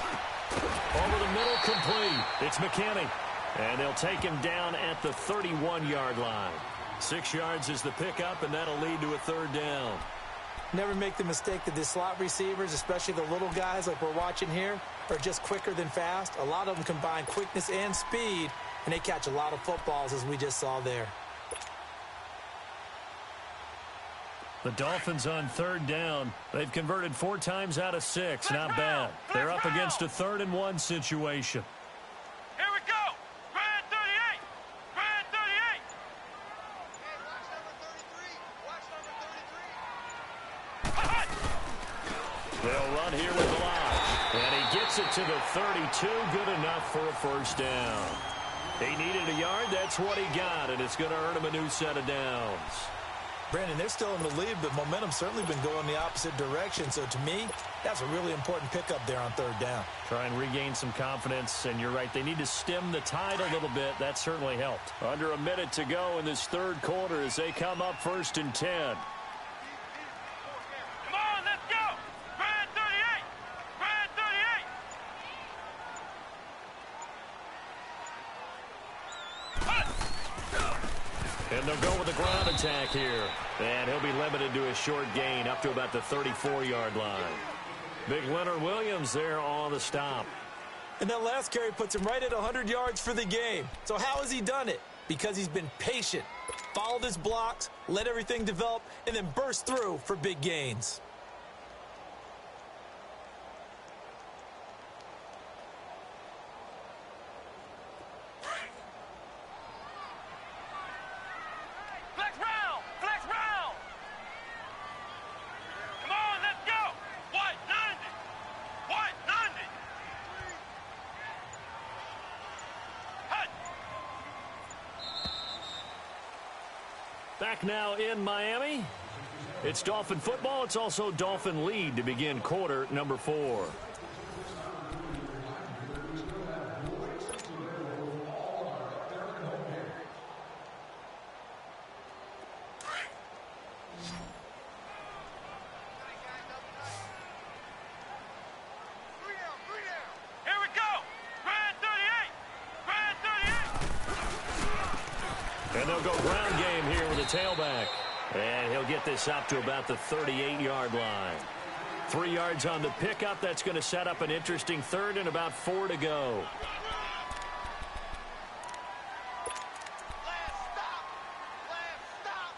A: Over the middle, complete. It's McKinney. And they'll take him down at the 31-yard line. 6 yards is the pickup, and that'll lead to a third down.
B: Never make the mistake that the slot receivers, especially the little guys like we're watching here, are just quicker than fast. A lot of them combine quickness and speed, and they catch a lot of footballs, as we just saw there.
A: The Dolphins on third down. They've converted 4 times out of 6. Not bad. They're up against a 3rd and 1 situation.
C: Here we go. Grand 38. Grand 38.
D: Hey, watch number 33. Watch number 33.
A: They'll run here with the line. And he gets it to the 32. Good enough for a first down. He needed a yard. That's what he got. And it's going to earn him a new set of downs.
B: Brandon, they're still in the lead, but momentum's certainly been going the opposite direction. So to me, that's a really important pickup there on third down.
A: Try and regain some confidence, and you're right. They need to stem the tide a little bit. That certainly helped. Under a minute to go in this third quarter as they come up 1st and 10.
C: Come on, let's go. Grand 38. Grand 38.
A: And they'll go with the ground attack here. And he'll be limited to a short gain up to about the 34-yard line. Big Leonard Williams there on the stop.
B: And that last carry puts him right at 100 yards for the game. So how has he done it? Because he's been patient, followed his blocks, let everything develop, and then burst through for big gains.
C: Flex round. Flex round. Come on, let's go. White 90. White 90. Hut.
A: Back now in Miami. It's Dolphin football. It's also Dolphin lead to begin quarter number 4.
C: Here we go. Grand 38. Grand 38.
A: And they'll go ground game here with a tailback. And he'll get this up to about the 38-yard line. 3 yards on the pickup. That's going to set up an interesting third and about 4 to go.
D: Last stop. Last stop.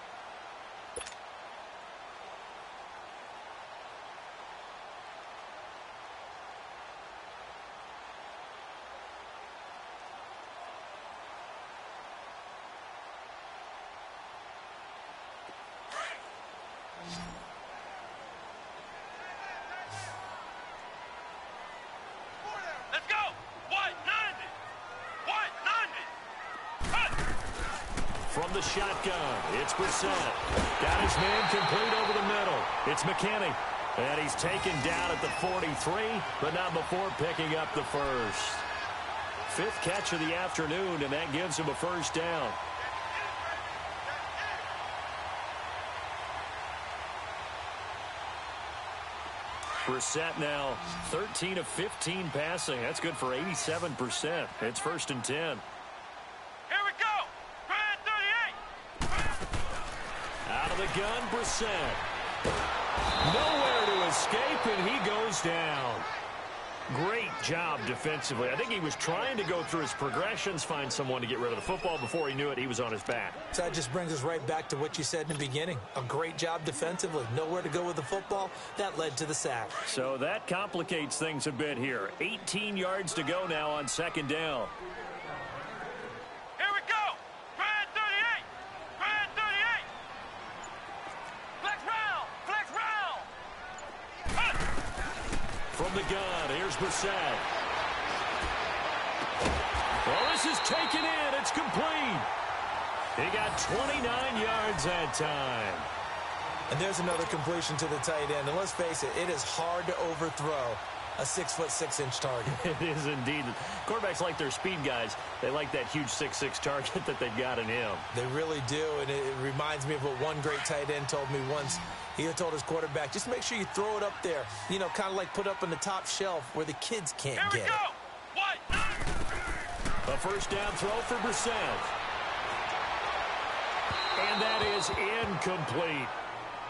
C: Let's go. White 90. White 90. Hut.
A: From the shotgun, it's Brissett. Got his man complete over the middle. It's McKinney. And he's taken down at the 43, but not before picking up the first. 5th catch of the afternoon, and that gives him a first down. Brissett now 13 of 15 passing. That's good for 87%. It's 1st and 10.
C: Here we go. Grand 38.
A: Out of the gun, Brissett. Nowhere to escape, and he goes down. Great job defensively. I think he was trying to go through his progressions, find someone to get rid of the football. Before he knew it, he was on his back.
B: So that just brings us right back to what you said in the beginning. A great job defensively. Nowhere to go with the football. That led to the sack.
A: So that complicates things a bit here. 18 yards to go now on second down.
C: Here we go. Brand 38. Brand 38. Flex round. Flex round.
A: From the gun, here's Brissett. Well, this is taken in. It's complete. He got 29 yards that time.
B: And there's another completion to the tight end. And let's face it, it is hard to overthrow a 6'6" target.
A: It is indeed. Quarterbacks like their speed guys. They like that huge 6'6" target that they've got in him.
B: They really do, and it reminds me of what one great tight end told me once. He had told his quarterback, just make sure you throw it up there, you know, kind of like put up on the top shelf where the kids can't
C: Here we
B: get
C: go.
B: it.
C: What?
A: A first down throw for Brissett. And that is incomplete.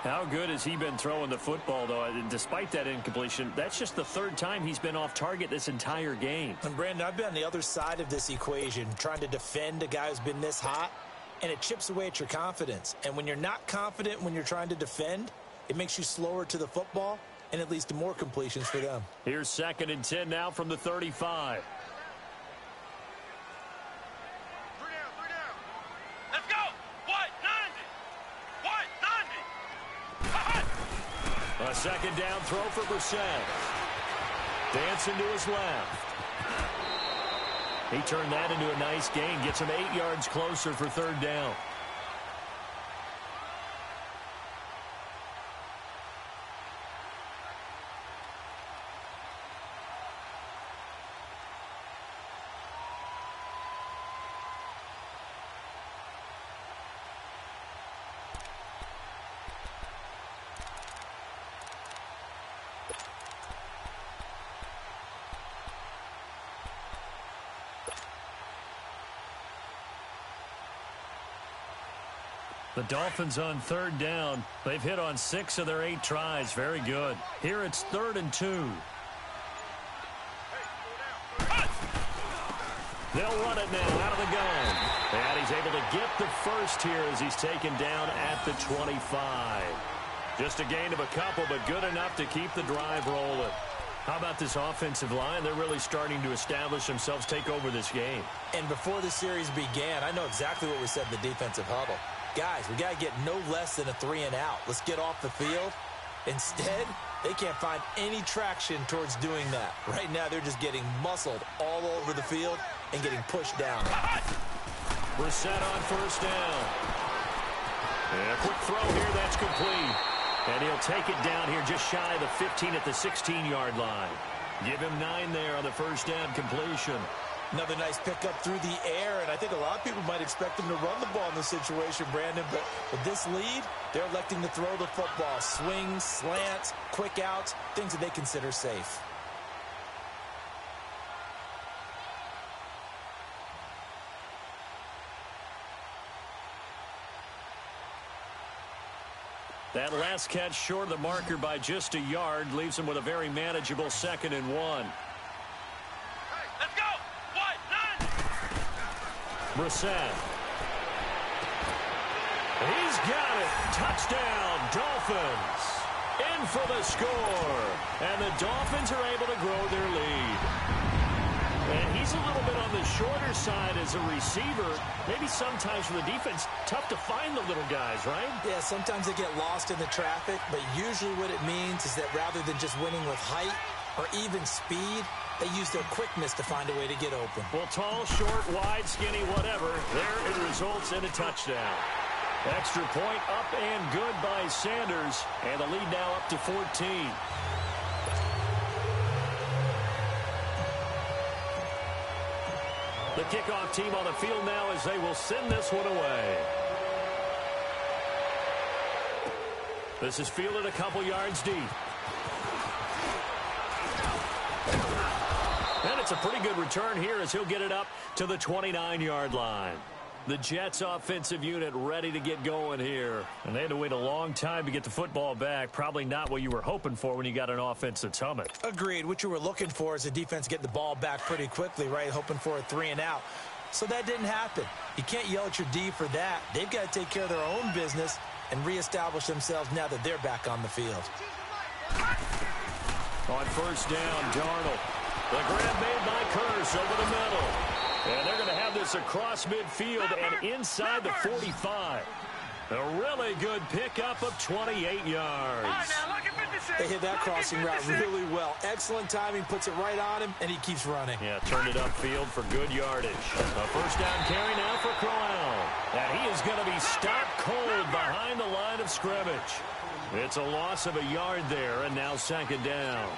A: How good has he been throwing the football, though? Despite that incompletion, that's just the third time he's been off target this entire game.
B: And, Brandon, I've been on the other side of this equation, trying to defend a guy who's been this hot, and it chips away at your confidence. And when you're not confident when you're trying to defend, it makes you slower to the football, and it leads to more completions for them.
A: Here's 2nd and 10 now from the 35.
C: Three down. Let's go. What? 90. What? 90.
A: A second down throw for Brissett. Dancing to his left. He turned that into a nice gain. Gets him 8 yards closer for third down. The Dolphins on third down. They've hit on 6 of their 8 tries. Very good. Here it's 3rd and 2. They'll run it now out of the gun. And he's able to get the first here as he's taken down at the 25. Just a gain of a couple, but good enough to keep the drive rolling. How about this offensive line? They're really starting to establish themselves, take over this game.
B: And before the series began, I know exactly what we said in the defensive huddle. Guys, we got to get no less than a 3 and out. Let's get off the field. Instead, they can't find any traction towards doing that. Right now, they're just getting muscled all over the field and getting pushed down.
A: Brissett on first down. And a quick throw here, that's complete. And he'll take it down here just shy of the 15 at the 16-yard line. Give him 9 there on the first down completion.
B: Another nice pickup through the air, and I think a lot of people might expect him to run the ball in this situation, Brandon, but with this lead, they're electing to throw the football. Swings, slants, quick outs, things that they consider safe.
A: That last catch short of the marker by just a yard leaves him with a very manageable 2nd and 1.
C: Let's go. What? 90.
A: Brissett. He's got it. Touchdown, Dolphins. In for the score. And the Dolphins are able to grow their lead. And he's a little bit on the shorter side as a receiver. Maybe sometimes for the defense, tough to find the little guys, right?
B: Yeah, sometimes they get lost in the traffic, but usually what it means is that rather than just winning with height or even speed, they use their quickness to find a way to get open.
A: Well, tall, short, wide, skinny, whatever, there it results in a touchdown. Extra point up and good by Sanders, and the lead now up to 14. The kickoff team on the field now as they will send this one away. This is fielded a couple yards deep. And it's a pretty good return here as he'll get it up to the 29-yard line. The Jets offensive unit ready to get going here. And they had to wait a long time to get the football back. Probably not what you were hoping for when you got an offense that's humming.
B: Agreed. What you were looking for is a defense getting the ball back pretty quickly, right? Hoping for a 3 and out. So that didn't happen. You can't yell at your D for that. They've got to take care of their own business and reestablish themselves now that they're back on the field.
A: On first down, Darnold. The grab made by Curse over the middle. And they're going to have this across midfield and inside the 45. A really good pickup of 28 yards.
B: They hit that crossing route really well. Excellent timing, puts it right on him, and he keeps running.
A: Yeah, turned it upfield for good yardage. A first down carry now for Crowell. And he is going to be stopped cold behind the line of scrimmage. It's a loss of a yard there, and now second down.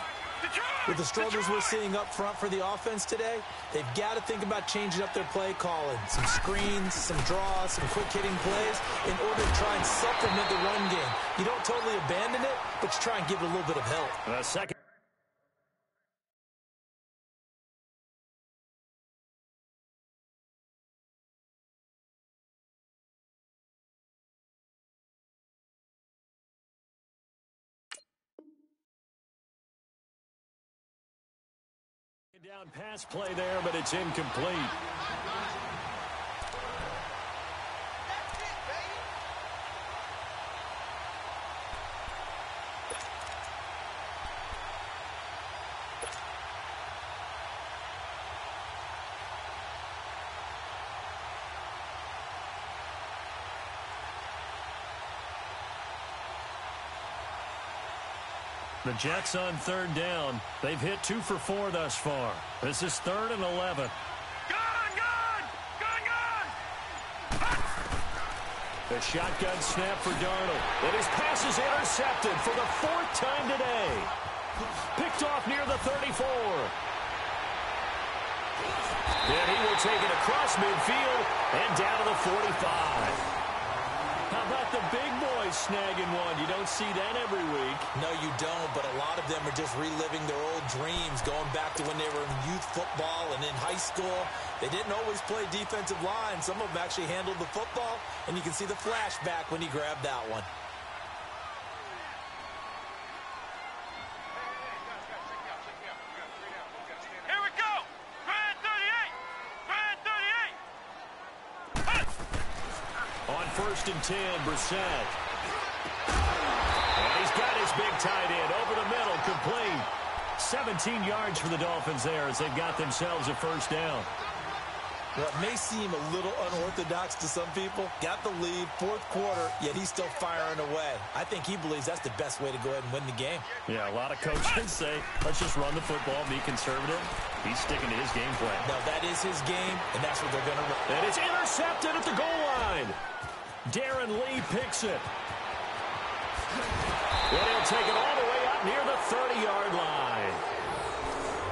B: With the struggles we're seeing up front for the offense today, they've got to think about changing up their play calling. Some screens, some draws, some quick-hitting plays in order to try and supplement the run game. You don't totally abandon it, but you try and give it a little bit of help.
A: Second. Down pass play there, but it's incomplete. The Jets on third down. They've hit 2 for 4 thus far. This is 3rd and 11. The shotgun snap for Darnold. And his pass is intercepted for the 4th time today. Picked off near the 34. And he will take it across midfield and down to the 45. How about the big boys snagging one? You don't see that every week.
B: No, you don't, but a lot of them are just reliving their old dreams, going back to when they were in youth football and in high school. They didn't always play defensive line. Some of them actually handled the football, and you can see the flashback when he grabbed that one.
C: Here we go! Grand 38! Grand 38!
A: On 1st and 10, Brissett. And he's got his big tight end over the middle, complete. 17 yards for the Dolphins there as they've got themselves a first down.
B: Well, it may seem a little unorthodox to some people. Got the lead, 4th quarter, yet he's still firing away. I think he believes that's the best way to go ahead and win the game.
A: Yeah, a lot of coaches say, let's just run the football, be conservative. He's sticking to his game plan.
B: No, that is his game, and that's what they're going to run.
A: And it's intercepted at the goal line. Darren Lee picks it. And he'll take it all the way up near the 30-yard line.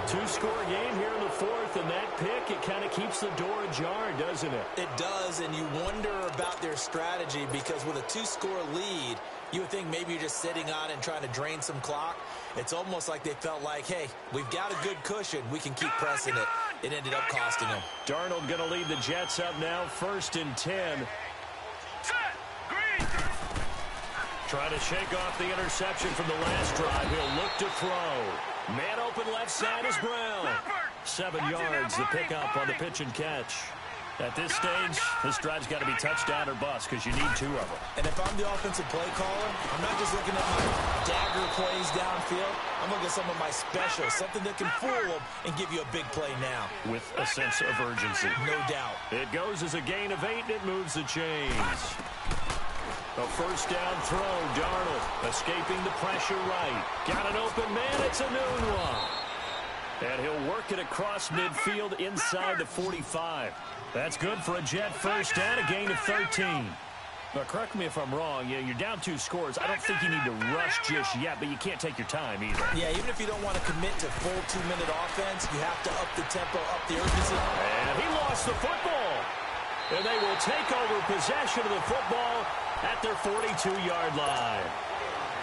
A: 2-score game here in the 4th, and that pick, it kind of keeps the door ajar, doesn't it?
B: It does, and you wonder about their strategy because with a 2-score lead, you would think maybe you're just sitting on it and trying to drain some clock. It's almost like they felt like, hey, we've got a good cushion. We can keep pressing it. It ended up costing them.
A: Darnold going to lead the Jets up now, 1st and 10. Trying to shake off the interception from the last drive. He'll look to throw. Man open left side is Brown. 7 yards, the pickup on the pitch and catch. At this stage, this drive's got to be touchdown or bust because you need 2 of them.
B: And if I'm the offensive play caller, I'm not just looking at my dagger plays downfield. I'm looking at some of my specials, something that can fool them and give you a big play now.
A: With a sense of urgency.
B: No doubt.
A: It goes as a gain of 8, and it moves the chains. A first down throw, Darnold escaping the pressure right. Got an open man, it's a noon one. And he'll work it across midfield inside the 45. That's good for a Jet first down, a gain of 13. But correct me if I'm wrong, you're down 2 scores. I don't think you need to rush just yet, but you can't take your time either.
B: Yeah, even if you don't want to commit to full 2-minute offense, you have to up the tempo, up the urgency.
A: And he lost the football. And they will take over possession of the football at their 42-yard line.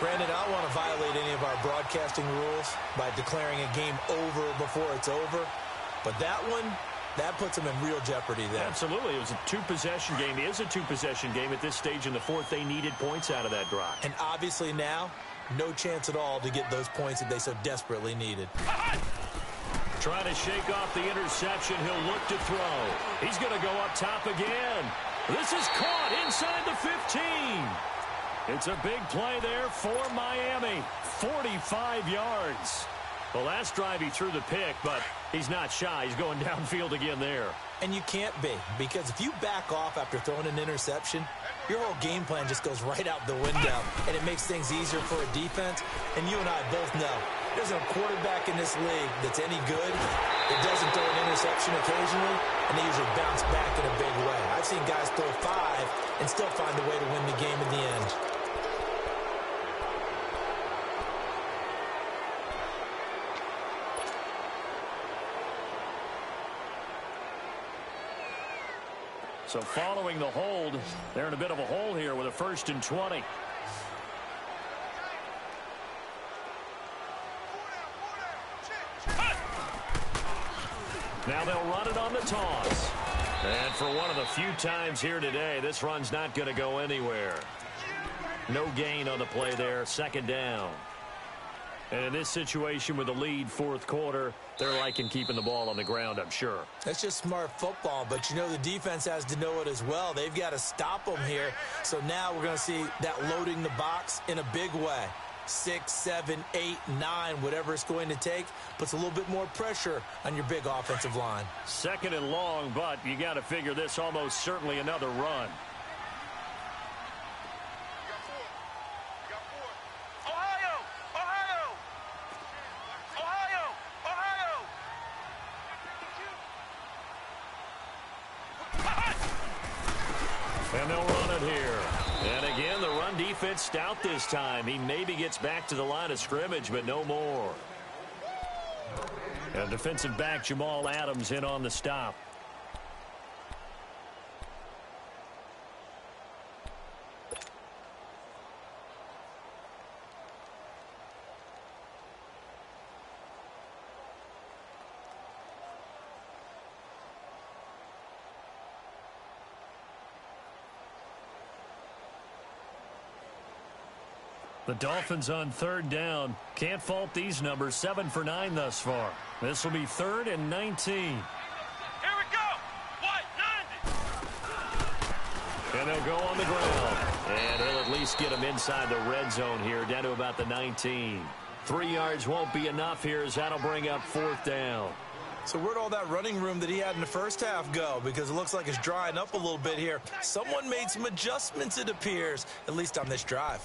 B: Brandon, I don't want to violate any of our broadcasting rules by declaring a game over before it's over. But that one, That puts them in real jeopardy there.
A: Absolutely. It was a two-possession game. It is a two-possession game at this stage in the fourth. They needed points out of that drive.
B: And obviously now, no chance at all to get those points that they so desperately needed.
A: Trying to shake off the interception. He'll look to throw. He's going to go up top again. This is caught inside the 15. It's a big play there for Miami. 45 yards. The last drive he threw the pick, but he's not shy. He's going downfield again there.
B: And you can't be, because if you back off after throwing an interception, your whole game plan just goes right out the window, and it makes things easier for a defense. And you and I both know there's a quarterback in this league that's any good that doesn't throw an interception occasionally, and they usually bounce back in a big way. I've seen guys throw 5 and still find a way to win the game in the end.
A: So following the hold, they're in a bit of a hole here with a 1st and 20. Now they'll run it on the toss. And for one of the few times here today, this run's not going to go anywhere. No gain on the play there, 2nd down. And in this situation with the lead 4th quarter, they're liking keeping the ball on the ground, I'm sure.
B: That's just smart football, but you know the defense has to know it as well. They've got to stop them here. So now we're going to see that loading the box in a big way. 6, 7, 8, 9, whatever it's going to take, puts a little bit more pressure on your big offensive line.
A: 2nd and long, but you got to figure this almost certainly another run. And they'll run it here. And again, the run defense stout this time. He maybe gets back to the line of scrimmage, but no more. And defensive back Jamal Adams in on the stop. The Dolphins on 3rd down. Can't fault these numbers. 7 for 9 thus far. This will be 3rd and 19.
C: Here we go. What? 90.
A: And they'll go on the ground. And he'll at least get them inside the red zone here, down to about the 19. 3 yards won't be enough here, as that'll bring up 4th down.
B: So where'd all that running room that he had in the first half go? Because it looks like it's drying up a little bit here. Someone made some adjustments, it appears, at least on this drive.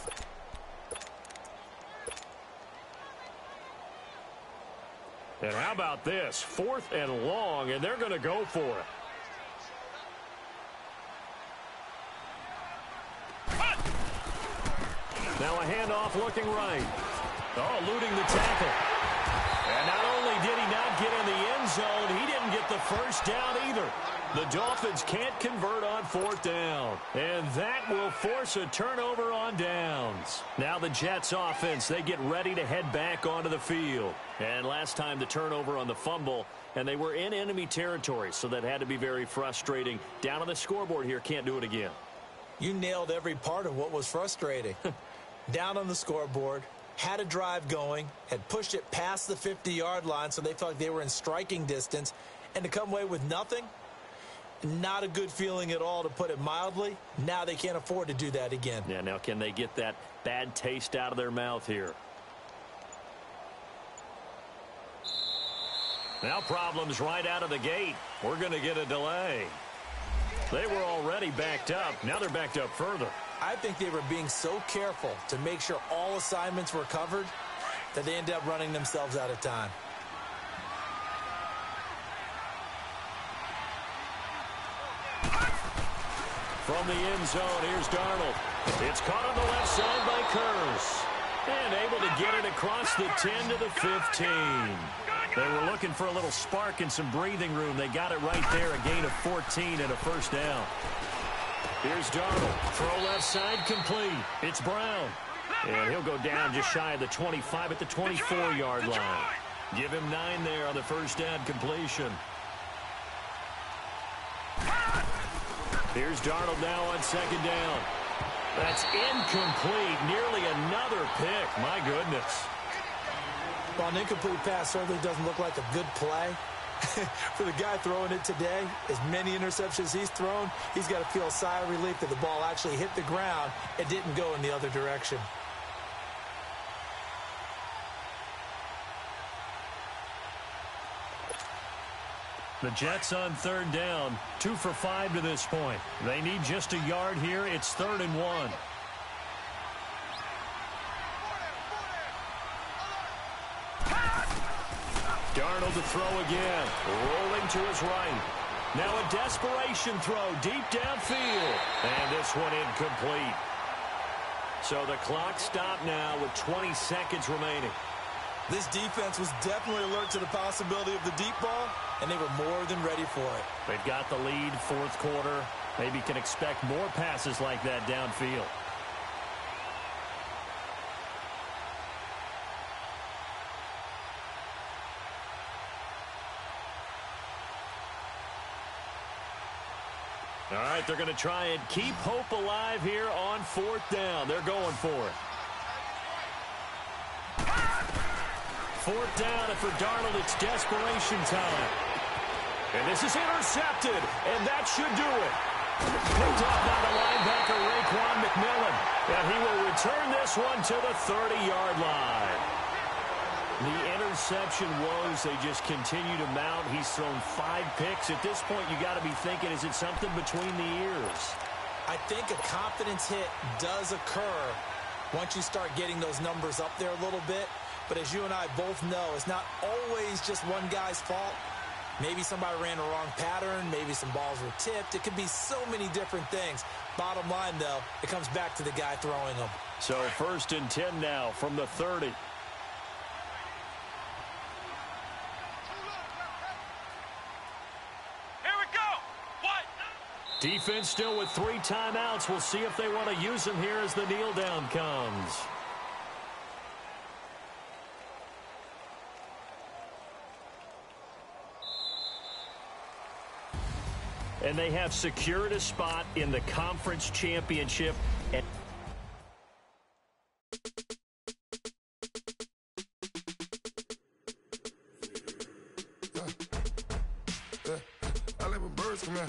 A: And how about this? 4th and long, and they're going to go for it. Now a handoff looking right. Oh, eluding the tackle. And not only did he not get in the end zone, he didn't get the first down either. The Dolphins can't convert on 4th down. And that will force a turnover on downs. Now the Jets offense, they get ready to head back onto the field. And last time the turnover on the fumble, and they were in enemy territory, so that had to be very frustrating. Down on the scoreboard here, can't do it again.
B: You nailed every part of what was frustrating. Down on the scoreboard, had a drive going, had pushed it past the 50-yard line, so they felt like they were in striking distance, and to come away with nothing, not a good feeling at all, to put it mildly. Now they can't afford to do that again.
A: Yeah, now can they get that bad taste out of their mouth here? Now problems right out of the gate. We're going to get a delay. They were already backed up. Now they're backed up further.
B: I think they were being so careful to make sure all assignments were covered that they ended up running themselves out of time.
A: From the end zone, here's Darnold. It's caught on the left side by Kurz. And able to get it across the 10 to the 15. They were looking for a little spark and some breathing room. They got it right there, a gain of 14 and a first down. Here's Darnold. Throw left side complete. It's Brown. And he'll go down just shy of the 25 at the 24-yard line. Give him 9 there on the first down completion. Here's Darnold now on second down. That's incomplete. Nearly another pick. My goodness.
B: Well, an incomplete pass certainly doesn't look like a good play. For the guy throwing it today, as many interceptions he's thrown, he's got to feel a sigh of relief that the ball actually hit the ground and didn't go in the other direction.
A: The Jets on third down, 2 for 5 to this point. They need just a yard here. It's 3rd and 1. Darnold to throw again, rolling to his right. Now a desperation throw deep downfield, and this one incomplete. So the clock stopped now with 20 seconds remaining.
B: This defense was definitely alert to the possibility of the deep ball, and they were more than ready for it.
A: They've got the lead, 4th quarter. Maybe can expect more passes like that downfield. All right, they're going to try and keep hope alive here on 4th down. They're going for it. 4th down, and for Darnold, it's desperation time. And this is intercepted, and that should do it. Picked off by the linebacker, Raekwon McMillan. And he will return this one to the 30-yard line. The interception woes, they just continue to mount. He's thrown 5 picks. At this point, you got to be thinking, is it something between the ears?
B: I think a confidence hit does occur once you start getting those numbers up there a little bit. But as you and I both know, it's not always just one guy's fault. Maybe somebody ran a wrong pattern. Maybe some balls were tipped. It could be so many different things. Bottom line, though, it comes back to the guy throwing them.
A: So 1st and 10 now from the 30. Defense still with 3 timeouts. We'll see if they want to use them here as the kneel down comes. And they have secured a spot in the conference championship. And
E: I like when birds come in.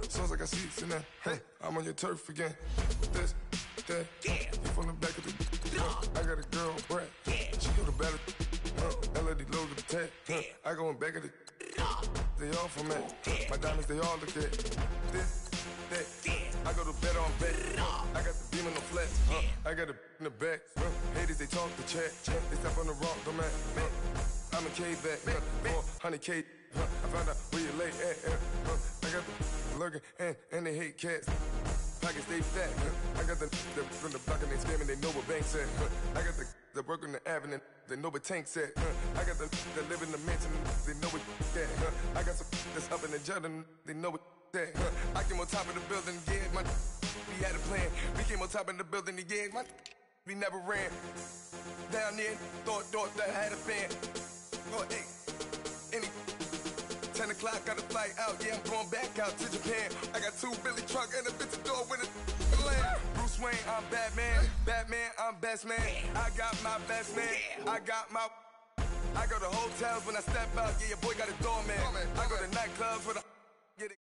E: Sounds like I see seats in there. Hey, I'm on your turf again. This, that, you from the back of the. I got a girl, Brad. She go to battle. LED logo the tag. I go in back of the. They all for me. My diamonds, they all look at. This, that. I go to bed on bed. I got the beam in the flat. I got it in the back. Haters, they talk the chat. They step on the rock, don't man. I'm a K-back. 400K. I found out where you lay at. I got the lurking and they hate cats. Pockets stay fat. I got the from the block and they scamming, they know what banks at. I got the work on the avenue, they know what tanks at. I got the live in the mansion, they know what that. I got some that's up in the Jordan, they know what that. I came on top of the building, yeah, my we had a plan. We came on top of the building, yeah, my we never ran. Down there, thought that I had a fan. Oh, hey, any 10 o'clock, got a flight out, yeah, I'm going back out to Japan. I got 2 Billy truck and a bitch door with a land. Bruce Wayne, I'm Batman. Batman, I'm best man. I got my best man. I got my. I go to hotels when I step out, yeah, your boy got a doorman. I go to nightclubs with a.